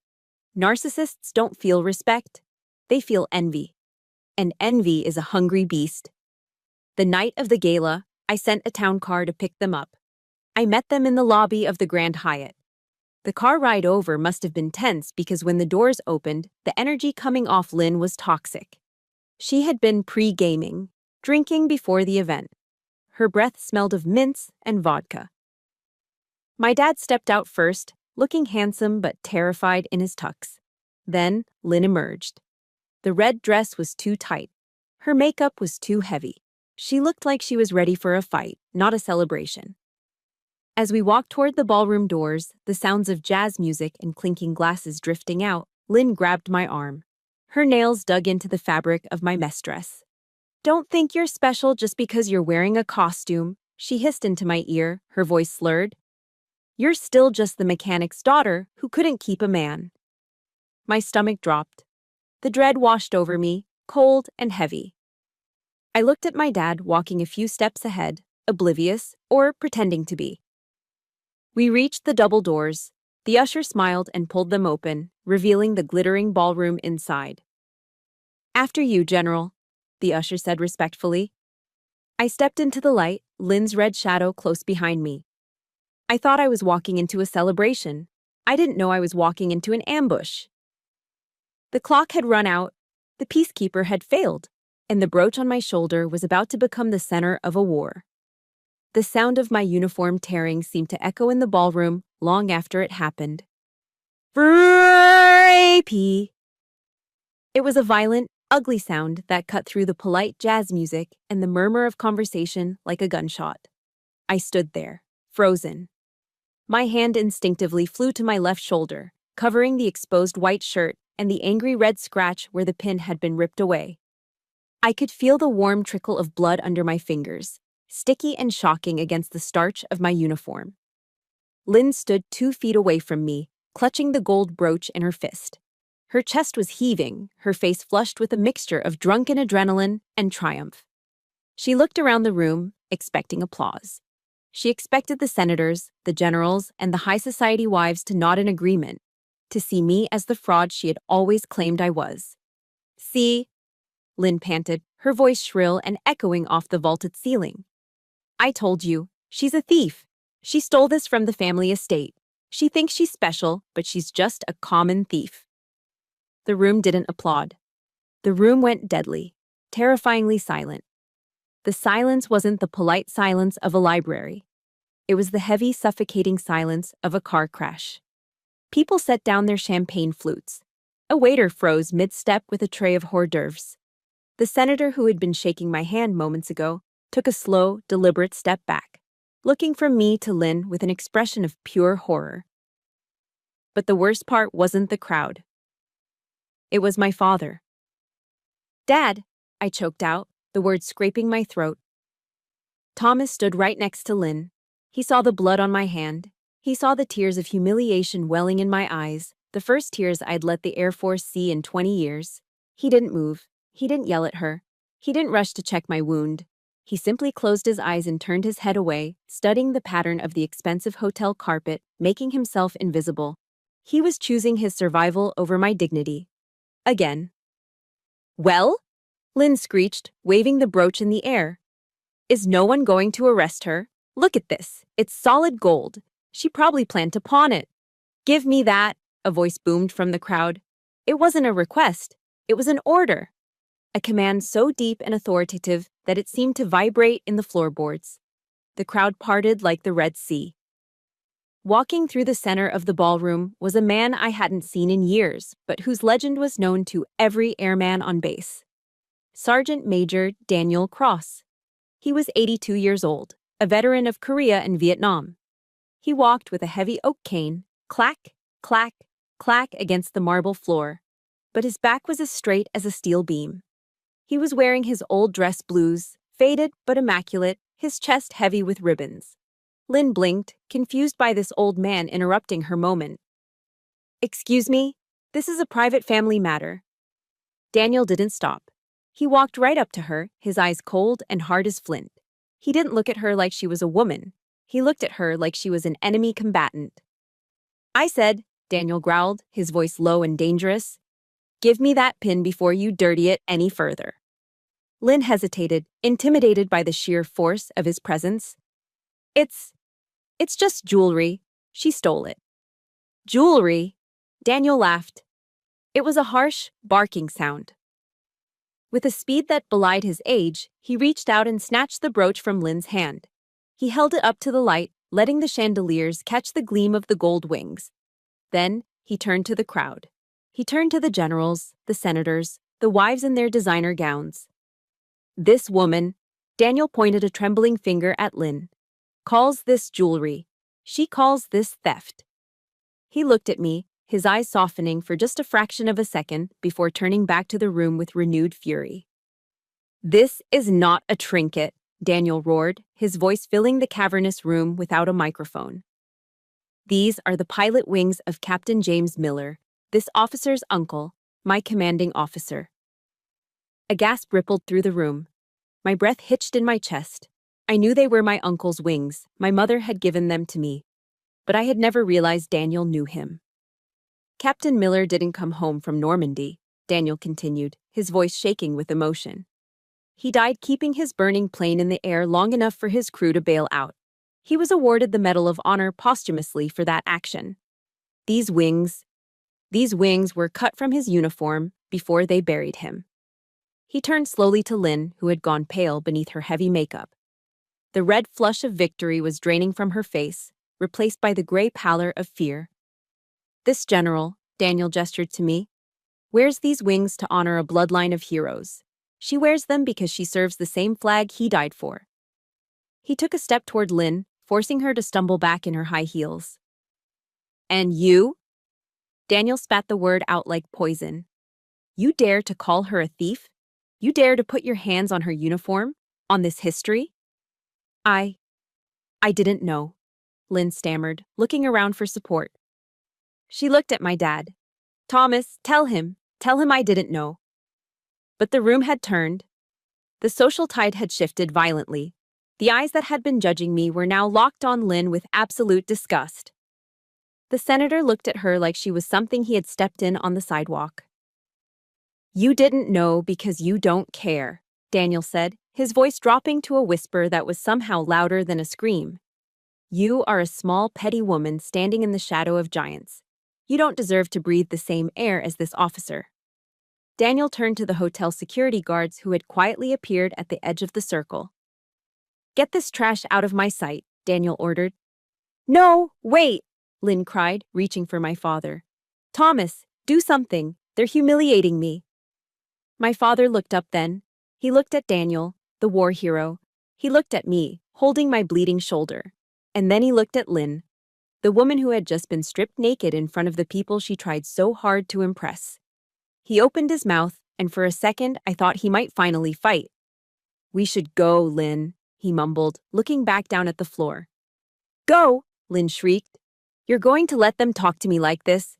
Narcissists don't feel respect. They feel envy. And envy is a hungry beast. The night of the gala, I sent a town car to pick them up. I met them in the lobby of the Grand Hyatt. The car ride over must have been tense because when the doors opened, the energy coming off Lynn was toxic. She had been pre-gaming, drinking before the event. Her breath smelled of mints and vodka. My dad stepped out first, looking handsome but terrified in his tux. Then Lynn emerged. The red dress was too tight. Her makeup was too heavy. She looked like she was ready for a fight, not a celebration. As we walked toward the ballroom doors, the sounds of jazz music and clinking glasses drifting out, Lynn grabbed my arm. Her nails dug into the fabric of my mess dress. "Don't think you're special just because you're wearing a costume," she hissed into my ear, her voice slurred. "You're still just the mechanic's daughter who couldn't keep a man." My stomach dropped. The dread washed over me, cold and heavy. I looked at my dad walking a few steps ahead, oblivious or pretending to be. We reached the double doors. The usher smiled and pulled them open, revealing the glittering ballroom inside. "After you, General," the usher said respectfully. I stepped into the light, Lynn's red shadow close behind me. I thought I was walking into a celebration. I didn't know I was walking into an ambush. The clock had run out, the peacekeeper had failed, and the brooch on my shoulder was about to become the center of a war. The sound of my uniform tearing seemed to echo in the ballroom long after it happened. Rapey! It was a violent, ugly sound that cut through the polite jazz music and the murmur of conversation like a gunshot. I stood there, frozen. My hand instinctively flew to my left shoulder, covering the exposed white shirt and the angry red scratch where the pin had been ripped away. I could feel the warm trickle of blood under my fingers, sticky and shocking against the starch of my uniform. Lynn stood 2 feet away from me, clutching the gold brooch in her fist. Her chest was heaving, her face flushed with a mixture of drunken adrenaline and triumph. She looked around the room, expecting applause. She expected the senators, the generals, and the high society wives to nod in agreement, to see me as the fraud she had always claimed I was. "See?" Lynn panted, her voice shrill and echoing off the vaulted ceiling. "I told you, she's a thief. She stole this from the family estate. She thinks she's special, but she's just a common thief." The room didn't applaud. The room went deadly, terrifyingly silent. The silence wasn't the polite silence of a library. It was the heavy, suffocating silence of a car crash. People set down their champagne flutes. A waiter froze mid-step with a tray of hors d'oeuvres. The senator who had been shaking my hand moments ago took a slow, deliberate step back, looking from me to Lynn with an expression of pure horror. But the worst part wasn't the crowd. It was my father. "Dad," I choked out, the words scraping my throat. Thomas stood right next to Lynn. He saw the blood on my hand. He saw the tears of humiliation welling in my eyes, the first tears I'd let the Air Force see in 20 years. He didn't move. He didn't yell at her. He didn't rush to check my wound. He simply closed his eyes and turned his head away, studying the pattern of the expensive hotel carpet, making himself invisible. He was choosing his survival over my dignity. Again. "Well?" Lynn screeched, waving the brooch in the air. "Is no one going to arrest her? Look at this. It's solid gold. She probably planned to pawn it." "Give me that," a voice boomed from the crowd. It wasn't a request. It was an order. A command so deep and authoritative that it seemed to vibrate in the floorboards. The crowd parted like the Red Sea. Walking through the center of the ballroom was a man I hadn't seen in years, but whose legend was known to every airman on base. Sergeant Major Daniel Cross. He was 82 years old, a veteran of Korea and Vietnam. He walked with a heavy oak cane, clack, clack, clack against the marble floor, but his back was as straight as a steel beam. He was wearing his old dress blues, faded but immaculate, his chest heavy with ribbons. Lynn blinked, confused by this old man interrupting her moment. "Excuse me, this is a private family matter." Daniel didn't stop. He walked right up to her, his eyes cold and hard as flint. He didn't look at her like she was a woman. He looked at her like she was an enemy combatant. "I said," Daniel growled, his voice low and dangerous, "give me that pin before you dirty it any further." Lynn hesitated, intimidated by the sheer force of his presence. It's just jewelry. She stole it." "Jewelry?" Daniel laughed. It was a harsh, barking sound. With a speed that belied his age, he reached out and snatched the brooch from Lynn's hand. He held it up to the light, letting the chandeliers catch the gleam of the gold wings. Then, he turned to the crowd. He turned to the generals, the senators, the wives in their designer gowns. "This woman," Daniel pointed a trembling finger at Lynn, "calls this jewelry. She calls this theft." He looked at me, his eyes softening for just a fraction of a second before turning back to the room with renewed fury. "This is not a trinket," Daniel roared, his voice filling the cavernous room without a microphone. "These are the pilot wings of Captain James Miller, this officer's uncle, my commanding officer." A gasp rippled through the room. My breath hitched in my chest. I knew they were my uncle's wings. My mother had given them to me. But I had never realized Daniel knew him. "Captain Miller didn't come home from Normandy," Daniel continued, his voice shaking with emotion. "He died keeping his burning plane in the air long enough for his crew to bail out. He was awarded the Medal of Honor posthumously for that action. These wings were cut from his uniform before they buried him." He turned slowly to Lynn, who had gone pale beneath her heavy makeup. The red flush of victory was draining from her face, replaced by the gray pallor of fear. "This general," Daniel gestured to me, "wears these wings to honor a bloodline of heroes. She wears them because she serves the same flag he died for." He took a step toward Lynn, forcing her to stumble back in her high heels. "And you?" Daniel spat the word out like poison. "You dare to call her a thief? You dare to put your hands on her uniform? On this history?" I didn't know." Lynn stammered, looking around for support. She looked at my dad. Thomas, tell him I didn't know. But the room had turned. The social tide had shifted violently. The eyes that had been judging me were now locked on Lynn with absolute disgust. The senator looked at her like she was something he had stepped in on the sidewalk. You didn't know because you don't care, Daniel said, his voice dropping to a whisper that was somehow louder than a scream. You are a small, petty woman standing in the shadow of giants. You don't deserve to breathe the same air as this officer. Daniel turned to the hotel security guards who had quietly appeared at the edge of the circle. Get this trash out of my sight, Daniel ordered. No, wait, Lynn cried, reaching for my father. Thomas, do something. They're humiliating me. My father looked up then. He looked at Daniel, the war hero. He looked at me, holding my bleeding shoulder. And then he looked at Lynn, the woman who had just been stripped naked in front of the people she tried so hard to impress. He opened his mouth, and for a second I thought he might finally fight. We should go, Lynn, he mumbled, looking back down at the floor. Go, Lynn shrieked. You're going to let them talk to me like this?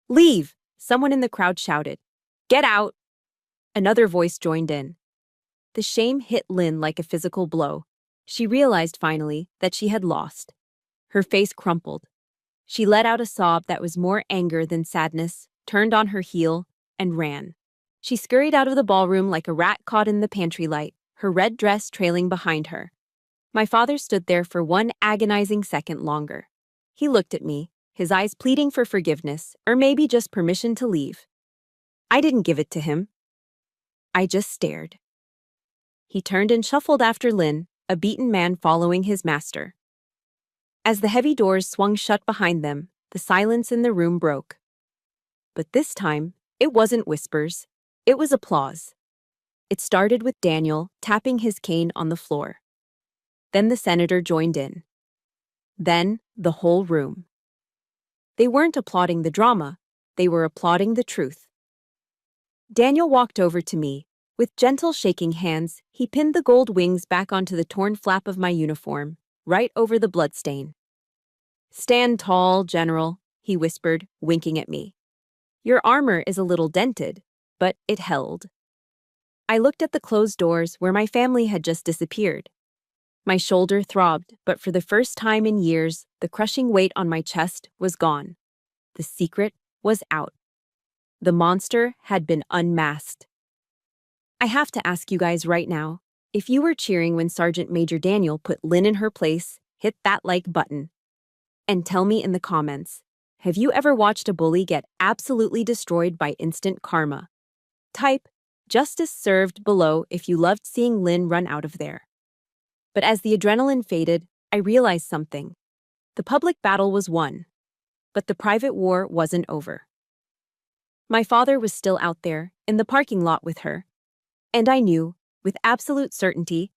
Leave, someone in the crowd shouted. Get out. Another voice joined in. The shame hit Lynn like a physical blow. She realized finally that she had lost. Her face crumpled. She let out a sob that was more anger than sadness, turned on her heel, and ran. She scurried out of the ballroom like a rat caught in the pantry light, her red dress trailing behind her. My father stood there for one agonizing second longer. He looked at me, his eyes pleading for forgiveness, or maybe just permission to leave. I didn't give it to him. I just stared. He turned and shuffled after Lynn, a beaten man following his master. As the heavy doors swung shut behind them, the silence in the room broke. But this time, it wasn't whispers. It was applause. It started with Daniel tapping his cane on the floor. Then the senator joined in. Then the whole room. They weren't applauding the drama. They were applauding the truth. Daniel walked over to me. With gentle shaking hands, he pinned the gold wings back onto the torn flap of my uniform, right over the bloodstain. Stand tall, General, he whispered, winking at me. Your armor is a little dented, but it held. I looked at the closed doors where my family had just disappeared. My shoulder throbbed, but for the first time in years, the crushing weight on my chest was gone. The secret was out. The monster had been unmasked. I have to ask you guys right now, if you were cheering when Sergeant Major Daniel put Lynn in her place, hit that like button. And tell me in the comments, have you ever watched a bully get absolutely destroyed by instant karma? Type, justice served below if you loved seeing Lynn run out of there. But as the adrenaline faded, I realized something. The public battle was won, but the private war wasn't over. My father was still out there, in the parking lot with her. And I knew, with absolute certainty,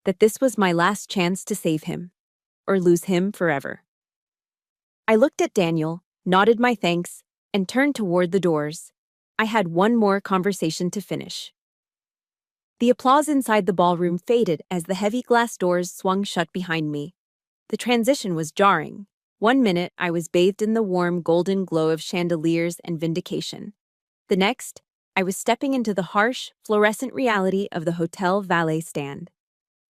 that this was my last chance to save him, or lose him forever. I looked at Daniel, nodded my thanks, and turned toward the doors. I had one more conversation to finish. The applause inside the ballroom faded as the heavy glass doors swung shut behind me. The transition was jarring. 1 minute, I was bathed in the warm, golden glow of chandeliers and vindication. The next, I was stepping into the harsh, fluorescent reality of the hotel valet stand.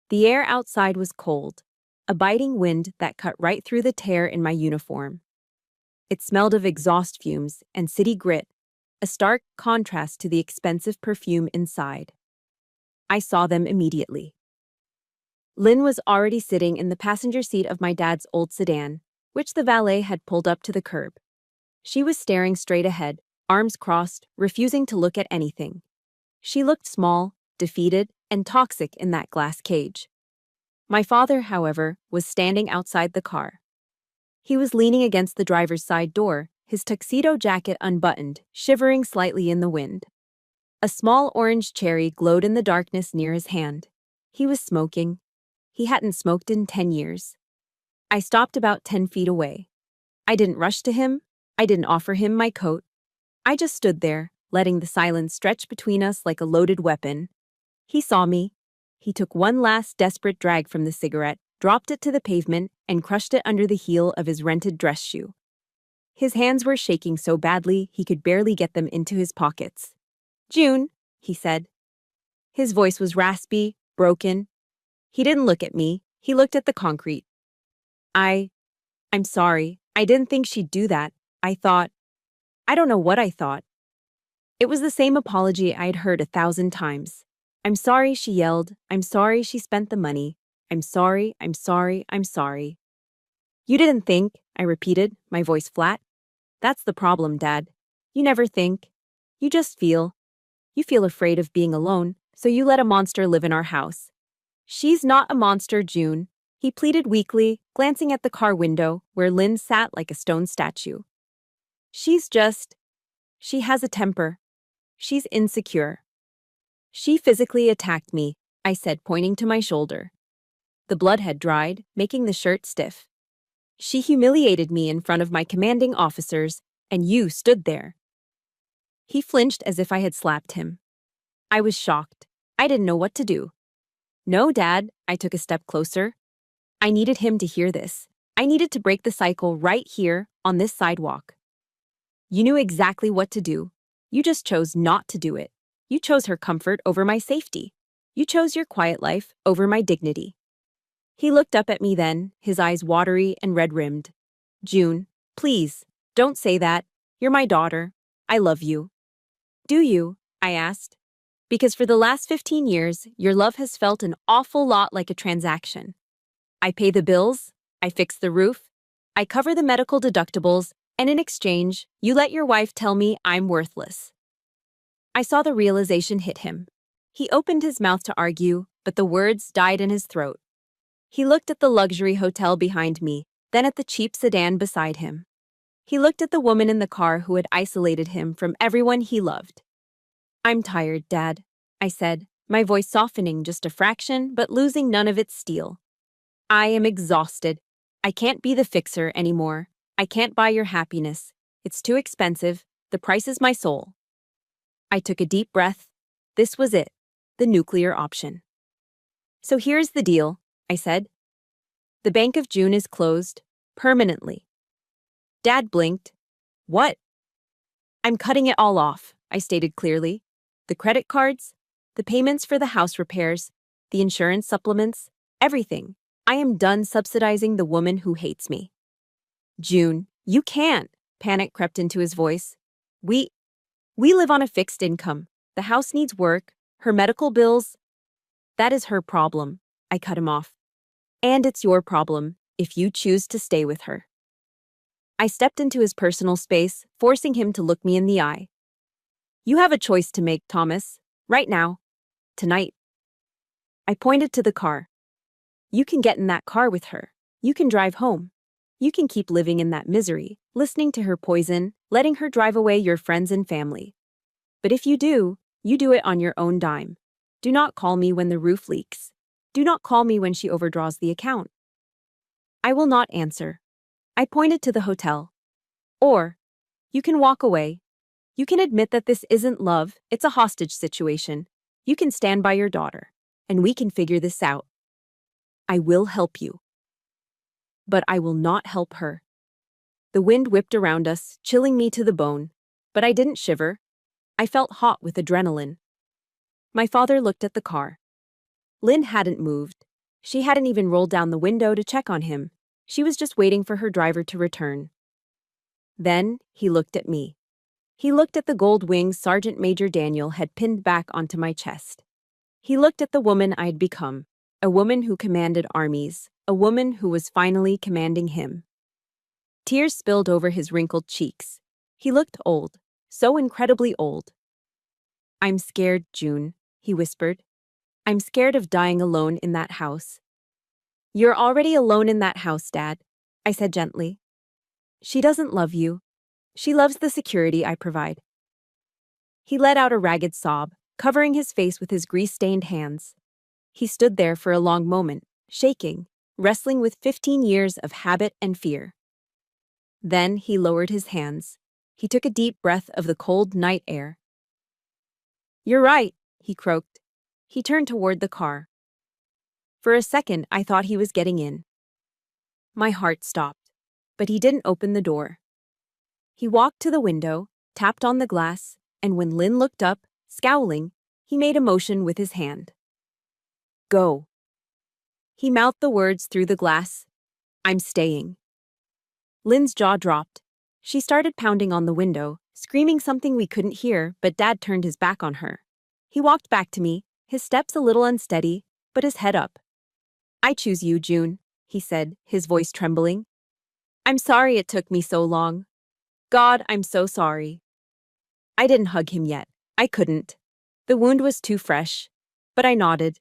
The air outside was cold, a biting wind that cut right through the tear in my uniform. It smelled of exhaust fumes and city grit, a stark contrast to the expensive perfume inside. I saw them immediately. Lynn was already sitting in the passenger seat of my dad's old sedan, which the valet had pulled up to the curb. She was staring straight ahead, arms crossed, refusing to look at anything. She looked small, defeated, and toxic in that glass cage. My father, however, was standing outside the car. He was leaning against the driver's side door, his tuxedo jacket unbuttoned, shivering slightly in the wind. A small orange cherry glowed in the darkness near his hand. He was smoking. He hadn't smoked in 10 years. I stopped about 10 feet away. I didn't rush to him. I didn't offer him my coat. I just stood there, letting the silence stretch between us like a loaded weapon. He saw me. He took one last desperate drag from the cigarette, dropped it to the pavement, and crushed it under the heel of his rented dress shoe. His hands were shaking so badly he could barely get them into his pockets. "June," he said. His voice was raspy, broken. He didn't look at me, he looked at the concrete. I'm sorry, I didn't think she'd do that. I don't know what I thought. It was the same apology I'd heard 1,000 times. "I'm sorry," she yelled. "I'm sorry she spent the money. I'm sorry, I'm sorry, I'm sorry." "You didn't think," I repeated, my voice flat. "That's the problem, Dad. You never think. You just feel. You feel afraid of being alone, so you let a monster live in our house." "She's not a monster, June," he pleaded weakly, glancing at the car window where Lynn sat like a stone statue. She has a temper. She's insecure." "She physically attacked me," I said, pointing to my shoulder. The blood had dried, making the shirt stiff. "She humiliated me in front of my commanding officers, and you stood there." He flinched as if I had slapped him. I was shocked. I didn't know what to do. "No, Dad," I took a step closer. I needed him to hear this. I needed to break the cycle right here, on this sidewalk. "You knew exactly what to do. You just chose not to do it. You chose her comfort over my safety. You chose your quiet life over my dignity." He looked up at me then, his eyes watery and red-rimmed. "June, please, don't say that. You're my daughter. I love you." "Do you?" I asked. "Because for the last 15 years, your love has felt an awful lot like a transaction. I pay the bills, I fix the roof, I cover the medical deductibles, and in exchange, you let your wife tell me I'm worthless." I saw the realization hit him. He opened his mouth to argue, but the words died in his throat. He looked at the luxury hotel behind me, then at the cheap sedan beside him. He looked at the woman in the car who had isolated him from everyone he loved. "I'm tired, Dad," I said, my voice softening just a fraction but losing none of its steel. "I am exhausted. I can't be the fixer anymore. I can't buy your happiness. It's too expensive. The price is my soul." I took a deep breath. This was it, the nuclear option. "So here's the deal," I said. "The Bank of June is closed, permanently." Dad blinked. "What?" "I'm cutting it all off," I stated clearly. "The credit cards, the payments for the house repairs, the insurance supplements, everything. I am done subsidizing the woman who hates me." "June, you can't," panic crept into his voice. We live on a fixed income. The house needs work, her medical bills." "That is her problem," I cut him off. "And it's your problem, if you choose to stay with her." I stepped into his personal space, forcing him to look me in the eye. "You have a choice to make, Thomas. Right now. Tonight." I pointed to the car. "You can get in that car with her. You can drive home. You can keep living in that misery, listening to her poison, letting her drive away your friends and family. But if you do it on your own dime. Do not call me when the roof leaks. Do not call me when she overdraws the account." I will not answer. I pointed to the hotel. "Or, you can walk away. You can admit that this isn't love, it's a hostage situation. You can stand by your daughter, and we can figure this out. I will help you. But I will not help her." The wind whipped around us, chilling me to the bone. But I didn't shiver. I felt hot with adrenaline. My father looked at the car. Lynn hadn't moved. She hadn't even rolled down the window to check on him. She was just waiting for her driver to return. Then he looked at me. He looked at the gold wings Sergeant Major Daniel had pinned back onto my chest. He looked at the woman I'd become, a woman who commanded armies, a woman who was finally commanding him. Tears spilled over his wrinkled cheeks. He looked old, so incredibly old. "I'm scared, June," he whispered. "I'm scared of dying alone in that house." "You're already alone in that house, Dad," I said gently. "She doesn't love you. She loves the security I provide." He let out a ragged sob, covering his face with his grease-stained hands. He stood there for a long moment, shaking, wrestling with 15 years of habit and fear. Then he lowered his hands. He took a deep breath of the cold night air. "You're right," he croaked. He turned toward the car. For a second, I thought he was getting in. My heart stopped, but he didn't open the door. He walked to the window, tapped on the glass, and when Lynn looked up, scowling, he made a motion with his hand. Go. He mouthed the words through the glass. I'm staying. Lynn's jaw dropped. She started pounding on the window, screaming something we couldn't hear, but Dad turned his back on her. He walked back to me, his steps a little unsteady, but his head up. I choose you, June, he said, his voice trembling. I'm sorry it took me so long. God, I'm so sorry. I didn't hug him yet. I couldn't. The wound was too fresh. But I nodded.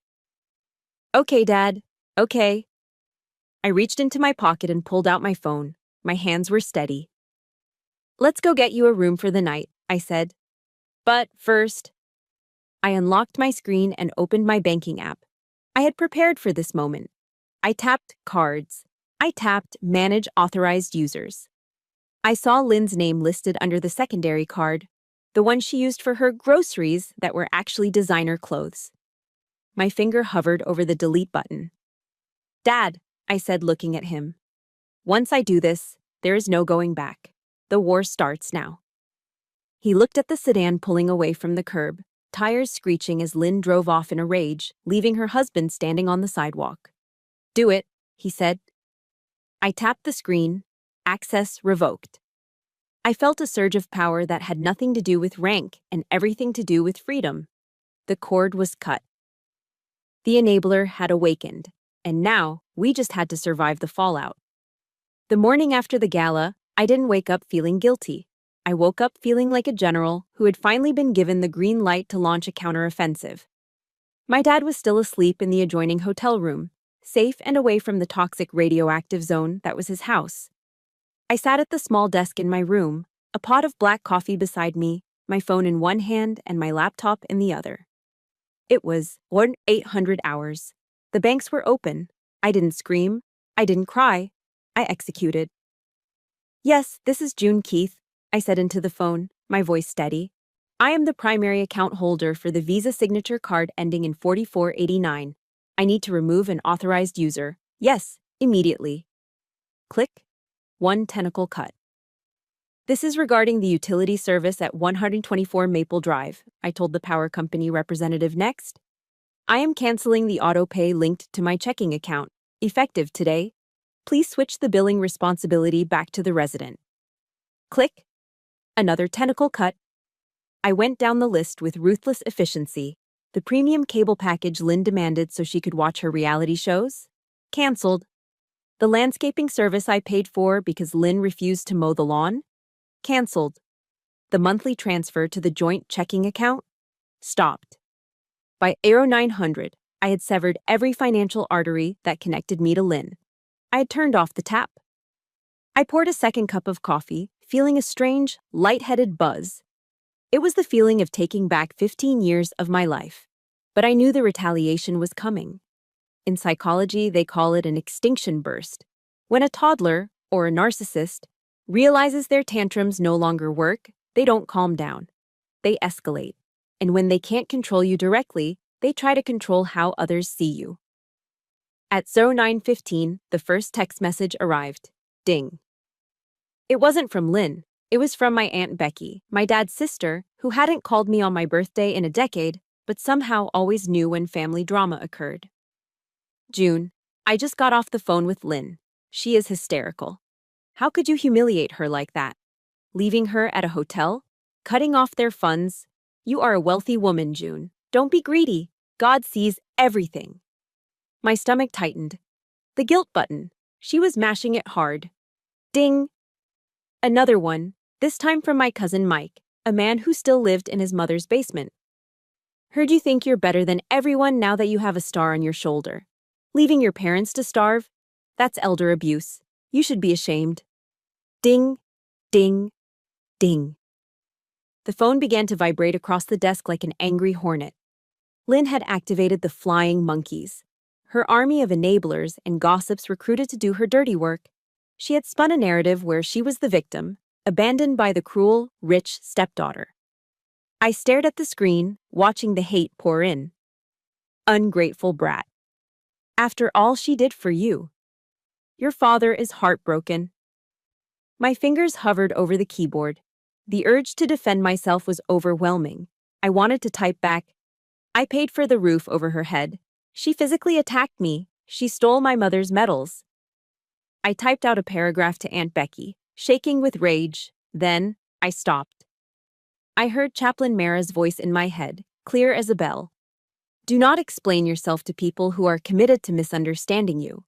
Okay, Dad. Okay. I reached into my pocket and pulled out my phone. My hands were steady. Let's go get you a room for the night, I said. But first, I unlocked my screen and opened my banking app. I had prepared for this moment. I tapped cards. I tapped manage authorized users. I saw Lynn's name listed under the secondary card, the one she used for her groceries that were actually designer clothes. My finger hovered over the delete button. Dad, I said, looking at him. Once I do this, there is no going back. The war starts now. He looked at the sedan pulling away from the curb, tires screeching as Lynn drove off in a rage, leaving her husband standing on the sidewalk. Do it, he said. I tapped the screen. Access revoked. I felt a surge of power that had nothing to do with rank and everything to do with freedom. The cord was cut. The enabler had awakened, and now we just had to survive the fallout. The morning after the gala, I didn't wake up feeling guilty. I woke up feeling like a general who had finally been given the green light to launch a counteroffensive. My dad was still asleep in the adjoining hotel room, safe and away from the toxic radioactive zone that was his house. I sat at the small desk in my room, a pot of black coffee beside me, my phone in one hand and my laptop in the other. It was 800 hours. The banks were open. I didn't scream. I didn't cry. I executed. Yes, this is June Keith, I said into the phone, my voice steady. I am the primary account holder for the Visa signature card ending in 4489. I need to remove an authorized user. Yes, immediately. Click. One tentacle cut. This is regarding the utility service at 124 Maple Drive, I told the power company representative next. I am canceling the auto pay linked to my checking account, effective today. Please switch the billing responsibility back to the resident. Click. Another tentacle cut. I went down the list with ruthless efficiency. The premium cable package Lynn demanded so she could watch her reality shows? Cancelled. The landscaping service I paid for because Lynn refused to mow the lawn? Cancelled. The monthly transfer to the joint checking account? Stopped. By Aero 900, I had severed every financial artery that connected me to Lynn. I had turned off the tap. I poured a second cup of coffee, feeling a strange, lightheaded buzz. It was the feeling of taking back 15 years of my life. But I knew the retaliation was coming. In psychology, they call it an extinction burst. When a toddler, or a narcissist, realizes their tantrums no longer work, they don't calm down. They escalate. And when they can't control you directly, they try to control how others see you. At 09:15, the first text message arrived. Ding. It wasn't from Lynn. It was from my Aunt Becky, my dad's sister, who hadn't called me on my birthday in a decade, but somehow always knew when family drama occurred. June, I just got off the phone with Lynn. She is hysterical. How could you humiliate her like that? Leaving her at a hotel? Cutting off their funds? You are a wealthy woman, June. Don't be greedy. God sees everything. My stomach tightened. The guilt button. She was mashing it hard. Ding. Another one, this time from my cousin Mike, a man who still lived in his mother's basement. Heard you think you're better than everyone now that you have a star on your shoulder. Leaving your parents to starve? That's elder abuse. You should be ashamed. Ding, ding, ding. The phone began to vibrate across the desk like an angry hornet. Lynn had activated the flying monkeys. Her army of enablers and gossips recruited to do her dirty work. She had spun a narrative where she was the victim, abandoned by the cruel, rich stepdaughter. I stared at the screen, watching the hate pour in. Ungrateful brat. After all she did for you. Your father is heartbroken. My fingers hovered over the keyboard. The urge to defend myself was overwhelming. I wanted to type back, I paid for the roof over her head. She physically attacked me. She stole my mother's medals. I typed out a paragraph to Aunt Becky, shaking with rage. Then, I stopped. I heard Chaplain Mara's voice in my head, clear as a bell. Do not explain yourself to people who are committed to misunderstanding you.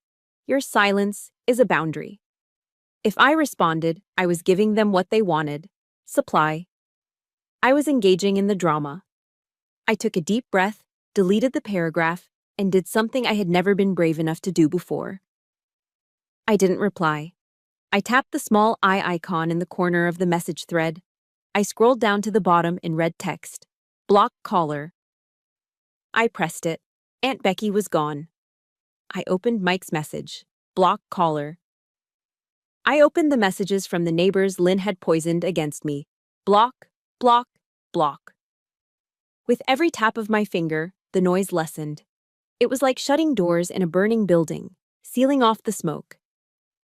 Your silence is a boundary. If I responded, I was giving them what they wanted. Supply. I was engaging in the drama. I took a deep breath, deleted the paragraph, and did something I had never been brave enough to do before. I didn't reply. I tapped the small eye icon in the corner of the message thread. I scrolled down to the bottom in red text. Block caller. I pressed it. Aunt Becky was gone. I opened Mike's message. Block caller. I opened the messages from the neighbors Lynn had poisoned against me. Block, block, block. With every tap of my finger, the noise lessened. It was like shutting doors in a burning building, sealing off the smoke.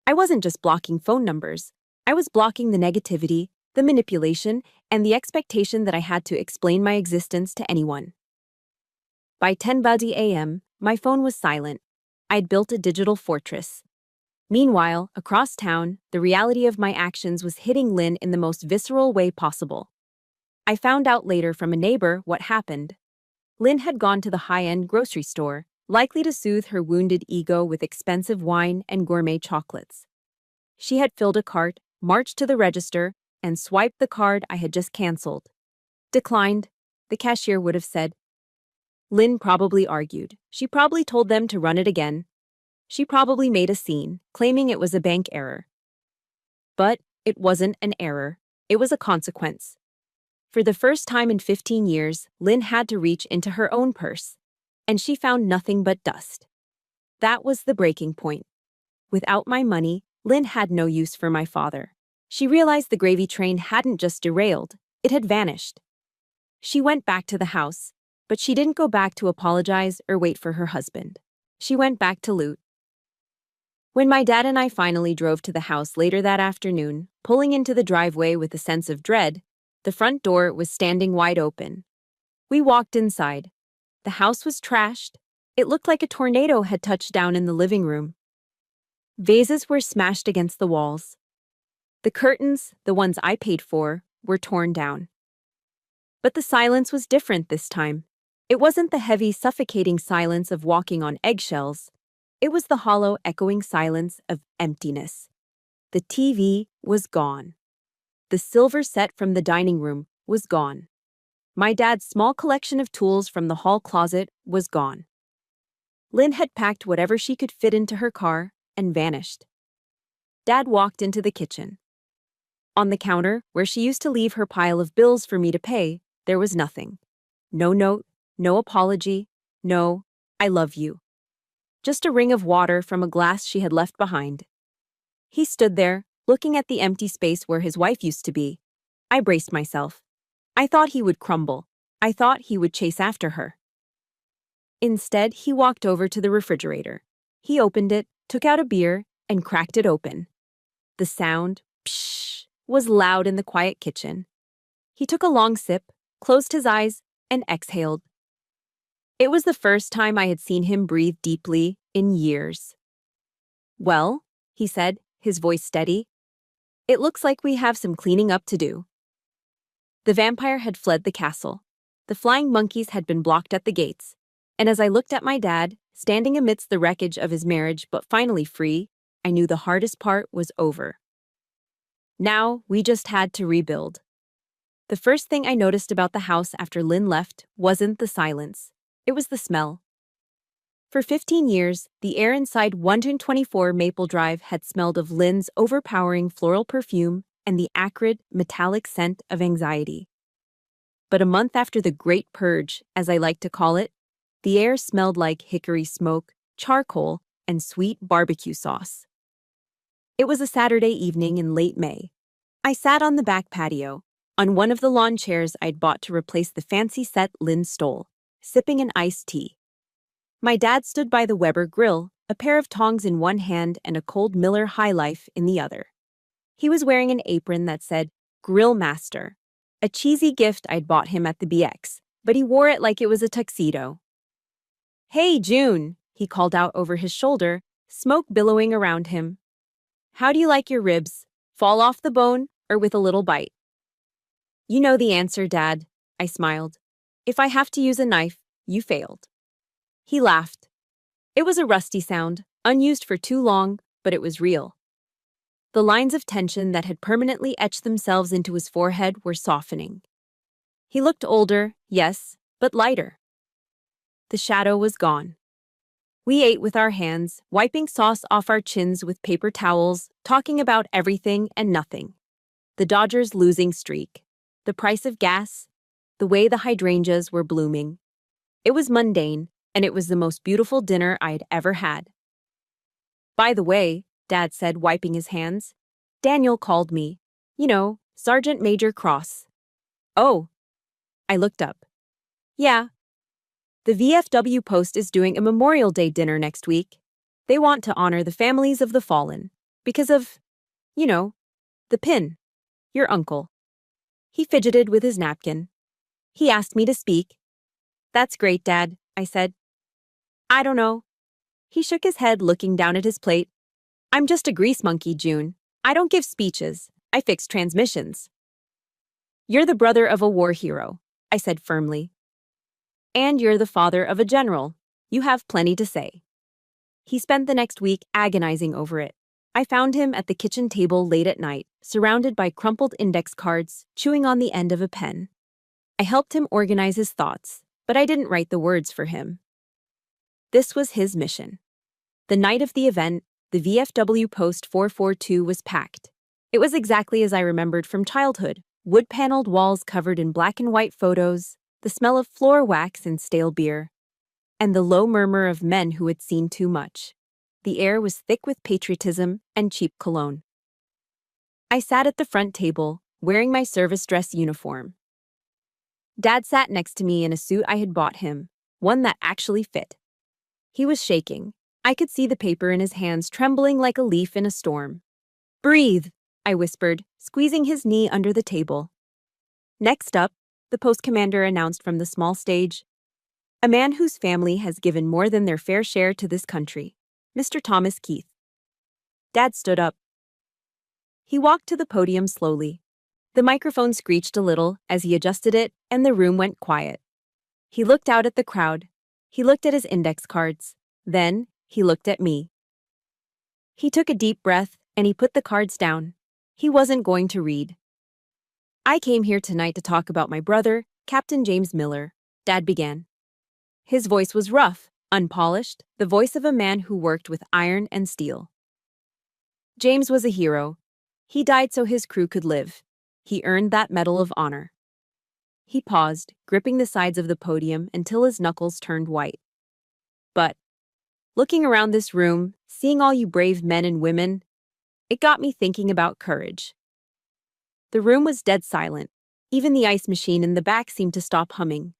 I wasn't just blocking phone numbers. I was blocking the negativity, the manipulation, and the expectation that I had to explain my existence to anyone. By 10:30 a.m., my phone was silent. I'd built a digital fortress. Meanwhile, across town, the reality of my actions was hitting Lynn in the most visceral way possible. I found out later from a neighbor what happened. Lynn had gone to the high-end grocery store, likely to soothe her wounded ego with expensive wine and gourmet chocolates. She had filled a cart, marched to the register, and swiped the card I had just canceled. Declined, the cashier would have said. Lynn probably argued. She probably told them to run it again. She probably made a scene, claiming it was a bank error. But it wasn't an error. It was a consequence. For the first time in 15 years, Lynn had to reach into her own purse. And she found nothing but dust. That was the breaking point. Without my money, Lynn had no use for my father. She realized the gravy train hadn't just derailed, it had vanished. She went back to the house, but she didn't go back to apologize or wait for her husband. She went back to loot. When my dad and I finally drove to the house later that afternoon, pulling into the driveway with a sense of dread, the front door was standing wide open. We walked inside. The house was trashed. It looked like a tornado had touched down in the living room. Vases were smashed against the walls. The curtains, the ones I paid for, were torn down. But the silence was different this time. It wasn't the heavy, suffocating silence of walking on eggshells. It was the hollow, echoing silence of emptiness. The TV was gone. The silver set from the dining room was gone. My dad's small collection of tools from the hall closet was gone. Lynn had packed whatever she could fit into her car and vanished. Dad walked into the kitchen. On the counter, where she used to leave her pile of bills for me to pay, there was nothing. No note, no apology, no, I love you. Just a ring of water from a glass she had left behind. He stood there, looking at the empty space where his wife used to be. I braced myself. I thought he would crumble. I thought he would chase after her. Instead, he walked over to the refrigerator. He opened it, took out a beer, and cracked it open. The sound, pshh, was loud in the quiet kitchen. He took a long sip, closed his eyes, and exhaled. It was the first time I had seen him breathe deeply in years. Well, he said, his voice steady, it looks like we have some cleaning up to do. The vampire had fled the castle. The flying monkeys had been blocked at the gates. And as I looked at my dad, standing amidst the wreckage of his marriage but finally free, I knew the hardest part was over. Now, we just had to rebuild. The first thing I noticed about the house after Lynn left wasn't the silence. It was the smell. For 15 years, the air inside 124 Maple Drive had smelled of Lynn's overpowering floral perfume and the acrid, metallic scent of anxiety. But a month after the Great Purge, as I like to call it, the air smelled like hickory smoke, charcoal, and sweet barbecue sauce. It was a Saturday evening in late May. I sat on the back patio, on one of the lawn chairs I'd bought to replace the fancy set Lynn stole, sipping an iced tea. My dad stood by the Weber grill, a pair of tongs in one hand and a cold Miller High Life in the other. He was wearing an apron that said, Grill Master, a cheesy gift I'd bought him at the BX, but he wore it like it was a tuxedo. "Hey, June," he called out over his shoulder, smoke billowing around him. "How do you like your ribs? Fall off the bone or with a little bite?" "You know the answer, Dad," I smiled. "If I have to use a knife, you failed." He laughed. It was a rusty sound, unused for too long, but it was real. The lines of tension that had permanently etched themselves into his forehead were softening. He looked older, yes, but lighter. The shadow was gone. We ate with our hands, wiping sauce off our chins with paper towels, talking about everything and nothing. The Dodgers' losing streak, the price of gas, the way the hydrangeas were blooming. It was mundane, and it was the most beautiful dinner I'd ever had. "By the way," Dad said, wiping his hands, "Daniel called me. You know, Sergeant Major Cross." "Oh." I looked up. "Yeah. The VFW Post is doing a Memorial Day dinner next week. They want to honor the families of the fallen. Because of, you know, the pin. Your uncle." He fidgeted with his napkin. He asked me to speak. "That's great, Dad," I said. "I don't know." He shook his head, looking down at his plate. "I'm just a grease monkey, June. I don't give speeches. I fix transmissions." "You're the brother of a war hero," I said firmly. "And you're the father of a general. You have plenty to say." He spent the next week agonizing over it. I found him at the kitchen table late at night, surrounded by crumpled index cards, chewing on the end of a pen. I helped him organize his thoughts, but I didn't write the words for him. This was his mission. The night of the event, the VFW Post 442 was packed. It was exactly as I remembered from childhood: wood-paneled walls covered in black and white photos, the smell of floor wax and stale beer, and the low murmur of men who had seen too much. The air was thick with patriotism and cheap cologne. I sat at the front table, wearing my service dress uniform. Dad sat next to me in a suit I had bought him, one that actually fit. He was shaking. I could see the paper in his hands trembling like a leaf in a storm. "Breathe," I whispered, squeezing his knee under the table. "Next up," the post commander announced from the small stage, "a man whose family has given more than their fair share to this country, Mr. Thomas Keith." Dad stood up. He walked to the podium slowly. The microphone screeched a little as he adjusted it, and the room went quiet. He looked out at the crowd. He looked at his index cards. Then, he looked at me. He took a deep breath, and he put the cards down. He wasn't going to read. "I came here tonight to talk about my brother, Captain James Miller," Dad began. His voice was rough, unpolished, the voice of a man who worked with iron and steel. "James was a hero. He died so his crew could live. He earned that Medal of Honor." He paused, gripping the sides of the podium until his knuckles turned white. "But, looking around this room, seeing all you brave men and women, it got me thinking about courage." The room was dead silent. Even the ice machine in the back seemed to stop humming.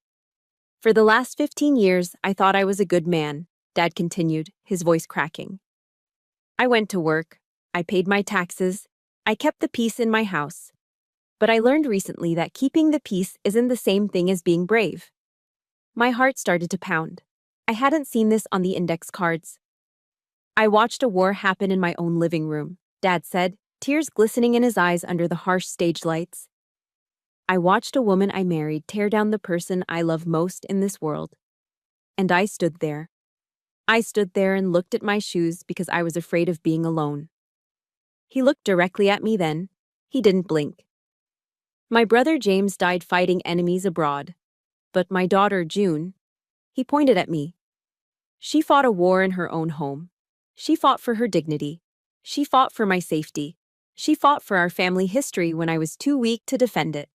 "For the last 15 years, I thought I was a good man," Dad continued, his voice cracking. "I went to work. I paid my taxes. I kept the peace in my house. But I learned recently that keeping the peace isn't the same thing as being brave." My heart started to pound. I hadn't seen this on the index cards. "I watched a war happen in my own living room," Dad said, tears glistening in his eyes under the harsh stage lights. "I watched a woman I married tear down the person I love most in this world. And I stood there. I stood there and looked at my shoes because I was afraid of being alone." He looked directly at me then. He didn't blink. "My brother James died fighting enemies abroad. But my daughter June," he pointed at me, "she fought a war in her own home. She fought for her dignity. She fought for my safety. She fought for our family history when I was too weak to defend it."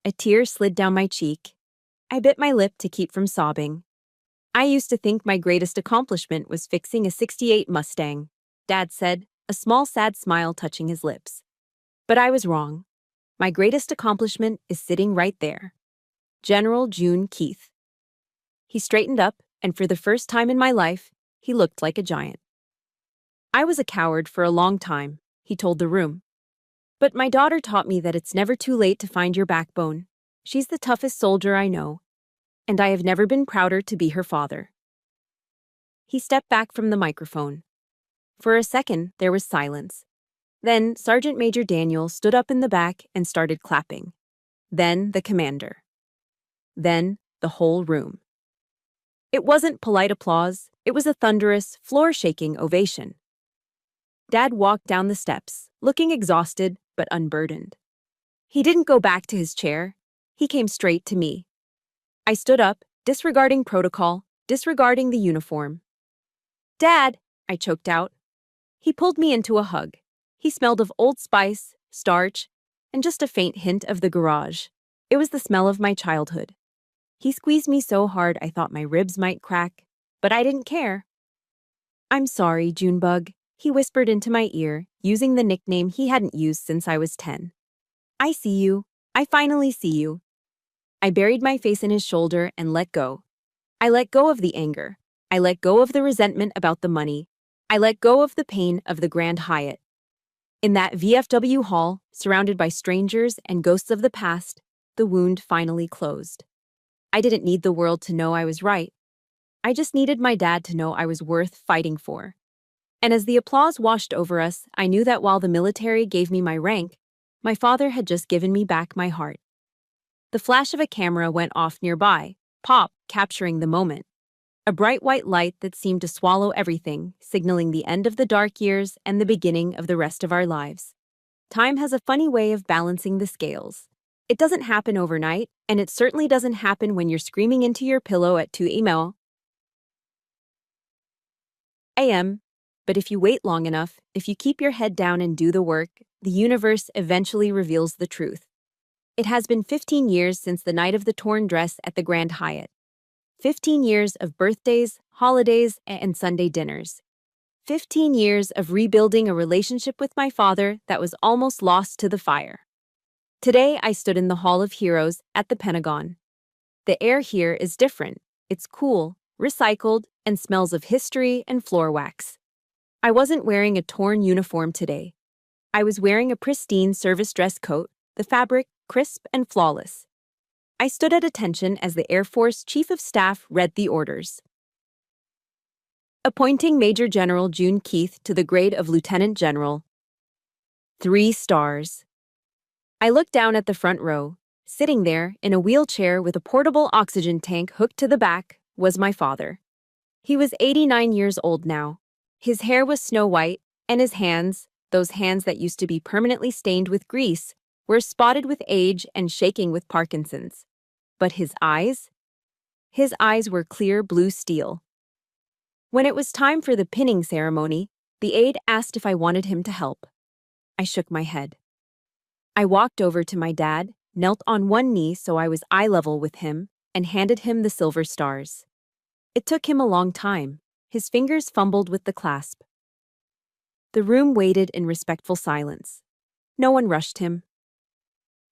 A tear slid down my cheek. I bit my lip to keep from sobbing. "I used to think my greatest accomplishment was fixing a '68 Mustang," Dad said, a small sad smile touching his lips. "But I was wrong. My greatest accomplishment is sitting right there. General June Keith." He straightened up, and for the first time in my life, he looked like a giant. I was a coward for a long time, he told the room. But my daughter taught me that it's never too late to find your backbone. She's the toughest soldier I know, and I have never been prouder to be her father. He stepped back from the microphone. For a second, there was silence. Then Sergeant Major Daniel stood up in the back and started clapping. Then the commander. Then the whole room. It wasn't polite applause, it was a thunderous, floor-shaking ovation. Dad walked down the steps, looking exhausted but unburdened. He didn't go back to his chair. He came straight to me. I stood up, disregarding protocol, disregarding the uniform. "Dad," I choked out. He pulled me into a hug. He smelled of Old Spice, starch, and just a faint hint of the garage. It was the smell of my childhood. He squeezed me so hard I thought my ribs might crack, but I didn't care. "I'm sorry, Junebug," he whispered into my ear, using the nickname he hadn't used since I was 10. "I see you. I finally see you." I buried my face in his shoulder and let go. I let go of the anger. I let go of the resentment about the money. I let go of the pain of the Grand Hyatt. In that VFW hall, surrounded by strangers and ghosts of the past, the wound finally closed. I didn't need the world to know I was right. I just needed my dad to know I was worth fighting for. And as the applause washed over us, I knew that while the military gave me my rank, my father had just given me back my heart. The flash of a camera went off nearby, pop, capturing the moment. A bright white light that seemed to swallow everything, signaling the end of the dark years and the beginning of the rest of our lives. Time has a funny way of balancing the scales. It doesn't happen overnight, and it certainly doesn't happen when you're screaming into your pillow at 2 a.m. But if you wait long enough, if you keep your head down and do the work, the universe eventually reveals the truth. It has been 15 years since the night of the torn dress at the Grand Hyatt. 15 years of birthdays, holidays, and Sunday dinners. 15 years of rebuilding a relationship with my father that was almost lost to the fire. Today, I stood in the Hall of Heroes at the Pentagon. The air here is different. It's cool, recycled, and smells of history and floor wax. I wasn't wearing a torn uniform today. I was wearing a pristine service dress coat, the fabric crisp and flawless. I stood at attention as the Air Force Chief of Staff read the orders. Appointing Major General June Keith to the grade of Lieutenant General. 3 stars. I looked down at the front row. Sitting there, in a wheelchair with a portable oxygen tank hooked to the back, was my father. He was 89 years old now. His hair was snow white, and his hands, those hands that used to be permanently stained with grease, were spotted with age and shaking with Parkinson's. But his eyes? His eyes were clear blue steel. When it was time for the pinning ceremony, the aide asked if I wanted him to help. I shook my head. I walked over to my dad, knelt on one knee so I was eye level with him, and handed him the silver stars. It took him a long time. His fingers fumbled with the clasp. The room waited in respectful silence. No one rushed him.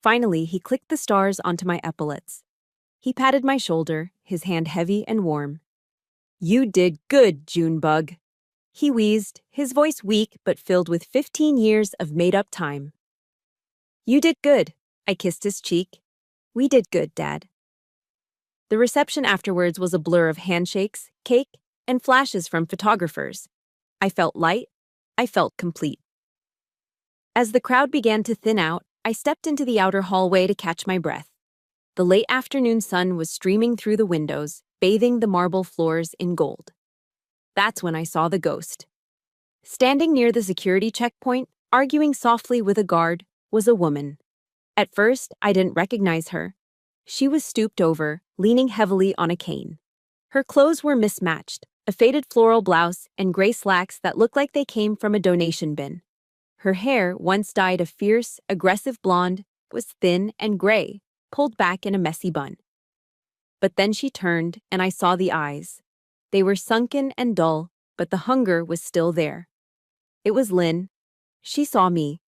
Finally, he clicked the stars onto my epaulets. He patted my shoulder, his hand heavy and warm. "You did good, Junebug." He wheezed, his voice weak but filled with 15 years of made-up time. "You did good." I kissed his cheek. "We did good, Dad." The reception afterwards was a blur of handshakes, cake, and flashes from photographers. I felt light. I felt complete. As the crowd began to thin out, I stepped into the outer hallway to catch my breath. The late afternoon sun was streaming through the windows, bathing the marble floors in gold. That's when I saw the ghost. Standing near the security checkpoint, arguing softly with a guard, was a woman. At first, I didn't recognize her. She was stooped over, leaning heavily on a cane. Her clothes were mismatched, a faded floral blouse and gray slacks that looked like they came from a donation bin. Her hair, once dyed a fierce, aggressive blonde, was thin and gray, pulled back in a messy bun. But then she turned, and I saw the eyes. They were sunken and dull, but the hunger was still there. It was Lynn. She saw me.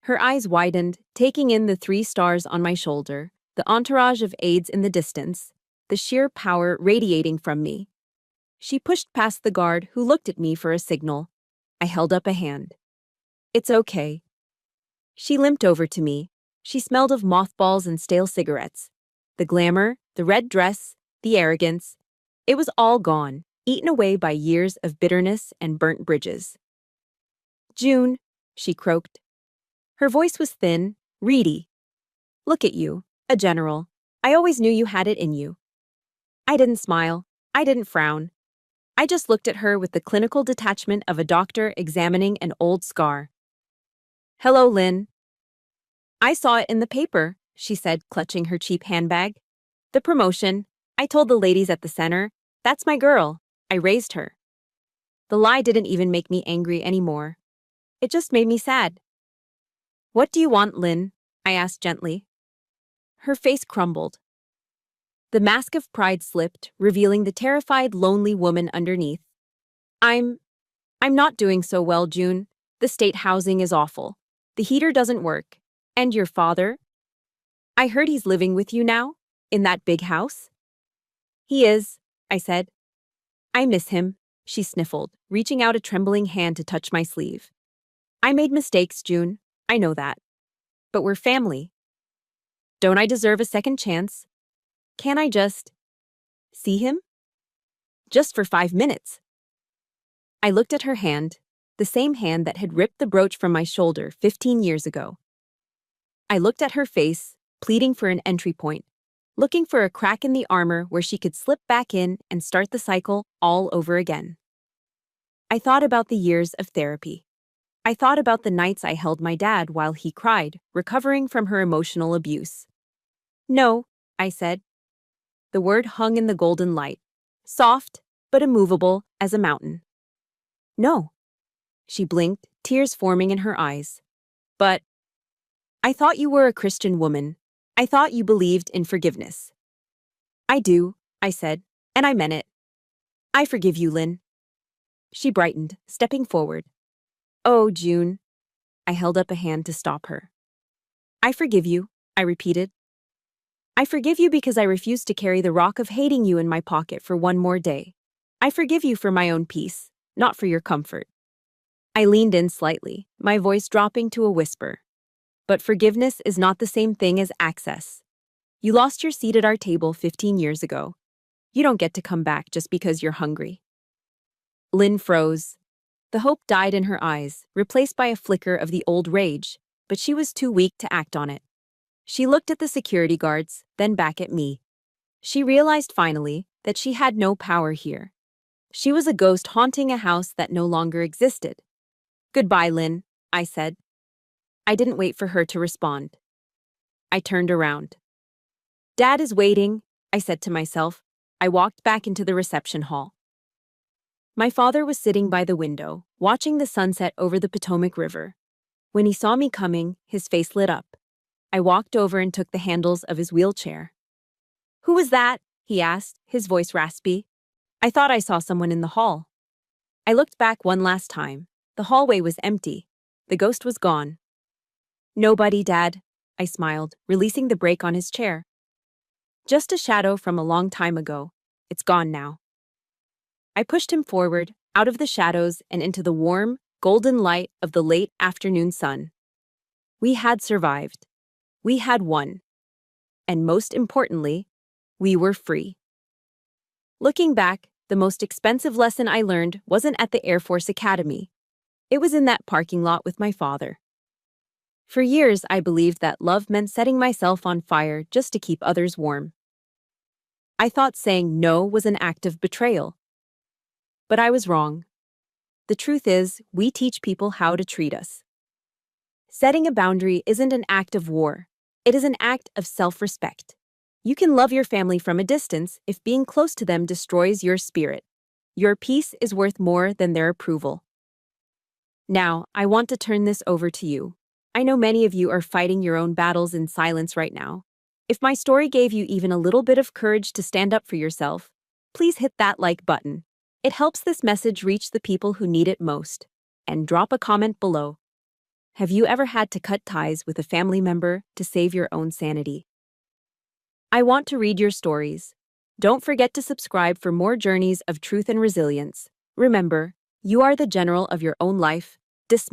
Her eyes widened, taking in the 3 stars on my shoulder, the entourage of aides in the distance, the sheer power radiating from me. She pushed past the guard, who looked at me for a signal. I held up a hand. It's okay. She limped over to me. She smelled of mothballs and stale cigarettes. The glamour, the red dress, the arrogance. It was all gone, eaten away by years of bitterness and burnt bridges. June, she croaked. Her voice was thin, reedy. Look at you, a general. I always knew you had it in you. I didn't smile. I didn't frown. I just looked at her with the clinical detachment of a doctor examining an old scar. Hello, Lynn. I saw it in the paper, she said, clutching her cheap handbag. The promotion. I told the ladies at the center. That's my girl. I raised her. The lie didn't even make me angry anymore. It just made me sad. What do you want, Lynn? I asked gently. Her face crumbled. The mask of pride slipped, revealing the terrified, lonely woman underneath. I'm not doing so well, June. The state housing is awful. The heater doesn't work. And your father? I heard he's living with you now, in that big house. He is, I said. I miss him, she sniffled, reaching out a trembling hand to touch my sleeve. I made mistakes, June. I know that. But we're family. Don't I deserve a second chance? Can I just see him? Just for 5 minutes. I looked at her hand, the same hand that had ripped the brooch from my shoulder 15 years ago. I looked at her face, pleading for an entry point, looking for a crack in the armor where she could slip back in and start the cycle all over again. I thought about the years of therapy. I thought about the nights I held my dad while he cried, recovering from her emotional abuse. No, I said. The word hung in the golden light, soft but immovable as a mountain. No. She blinked, tears forming in her eyes. But I thought you were a Christian woman. I thought you believed in forgiveness. I do, I said, and I meant it. I forgive you, Lynn. She brightened, stepping forward. Oh, June. I held up a hand to stop her. I forgive you, I repeated. I forgive you because I refuse to carry the rock of hating you in my pocket for one more day. I forgive you for my own peace, not for your comfort. I leaned in slightly, my voice dropping to a whisper. But forgiveness is not the same thing as access. You lost your seat at our table 15 years ago. You don't get to come back just because you're hungry. Lynn froze. The hope died in her eyes, replaced by a flicker of the old rage, but she was too weak to act on it. She looked at the security guards, then back at me. She realized finally that she had no power here. She was a ghost haunting a house that no longer existed. Goodbye, Lynn, I said. I didn't wait for her to respond. I turned around. Dad is waiting, I said to myself. I walked back into the reception hall. My father was sitting by the window, watching the sunset over the Potomac River. When he saw me coming, his face lit up. I walked over and took the handles of his wheelchair. Who was that? He asked, his voice raspy. I thought I saw someone in the hall. I looked back one last time. The hallway was empty. The ghost was gone. Nobody, Dad, I smiled, releasing the brake on his chair. Just a shadow from a long time ago. It's gone now. I pushed him forward, out of the shadows and into the warm, golden light of the late afternoon sun. We had survived. We had won. And most importantly, we were free. Looking back, the most expensive lesson I learned wasn't at the Air Force Academy. It was in that parking lot with my father. For years, I believed that love meant setting myself on fire just to keep others warm. I thought saying no was an act of betrayal. But I was wrong. The truth is, we teach people how to treat us. Setting a boundary isn't an act of war. It is an act of self-respect. You can love your family from a distance if being close to them destroys your spirit. Your peace is worth more than their approval. Now, I want to turn this over to you. I know many of you are fighting your own battles in silence right now. If my story gave you even a little bit of courage to stand up for yourself, please hit that like button. It helps this message reach the people who need it most. And drop a comment below. Have you ever had to cut ties with a family member to save your own sanity? I want to read your stories. Don't forget to subscribe for more journeys of truth and resilience. Remember, you are the general of your own life. Dismiss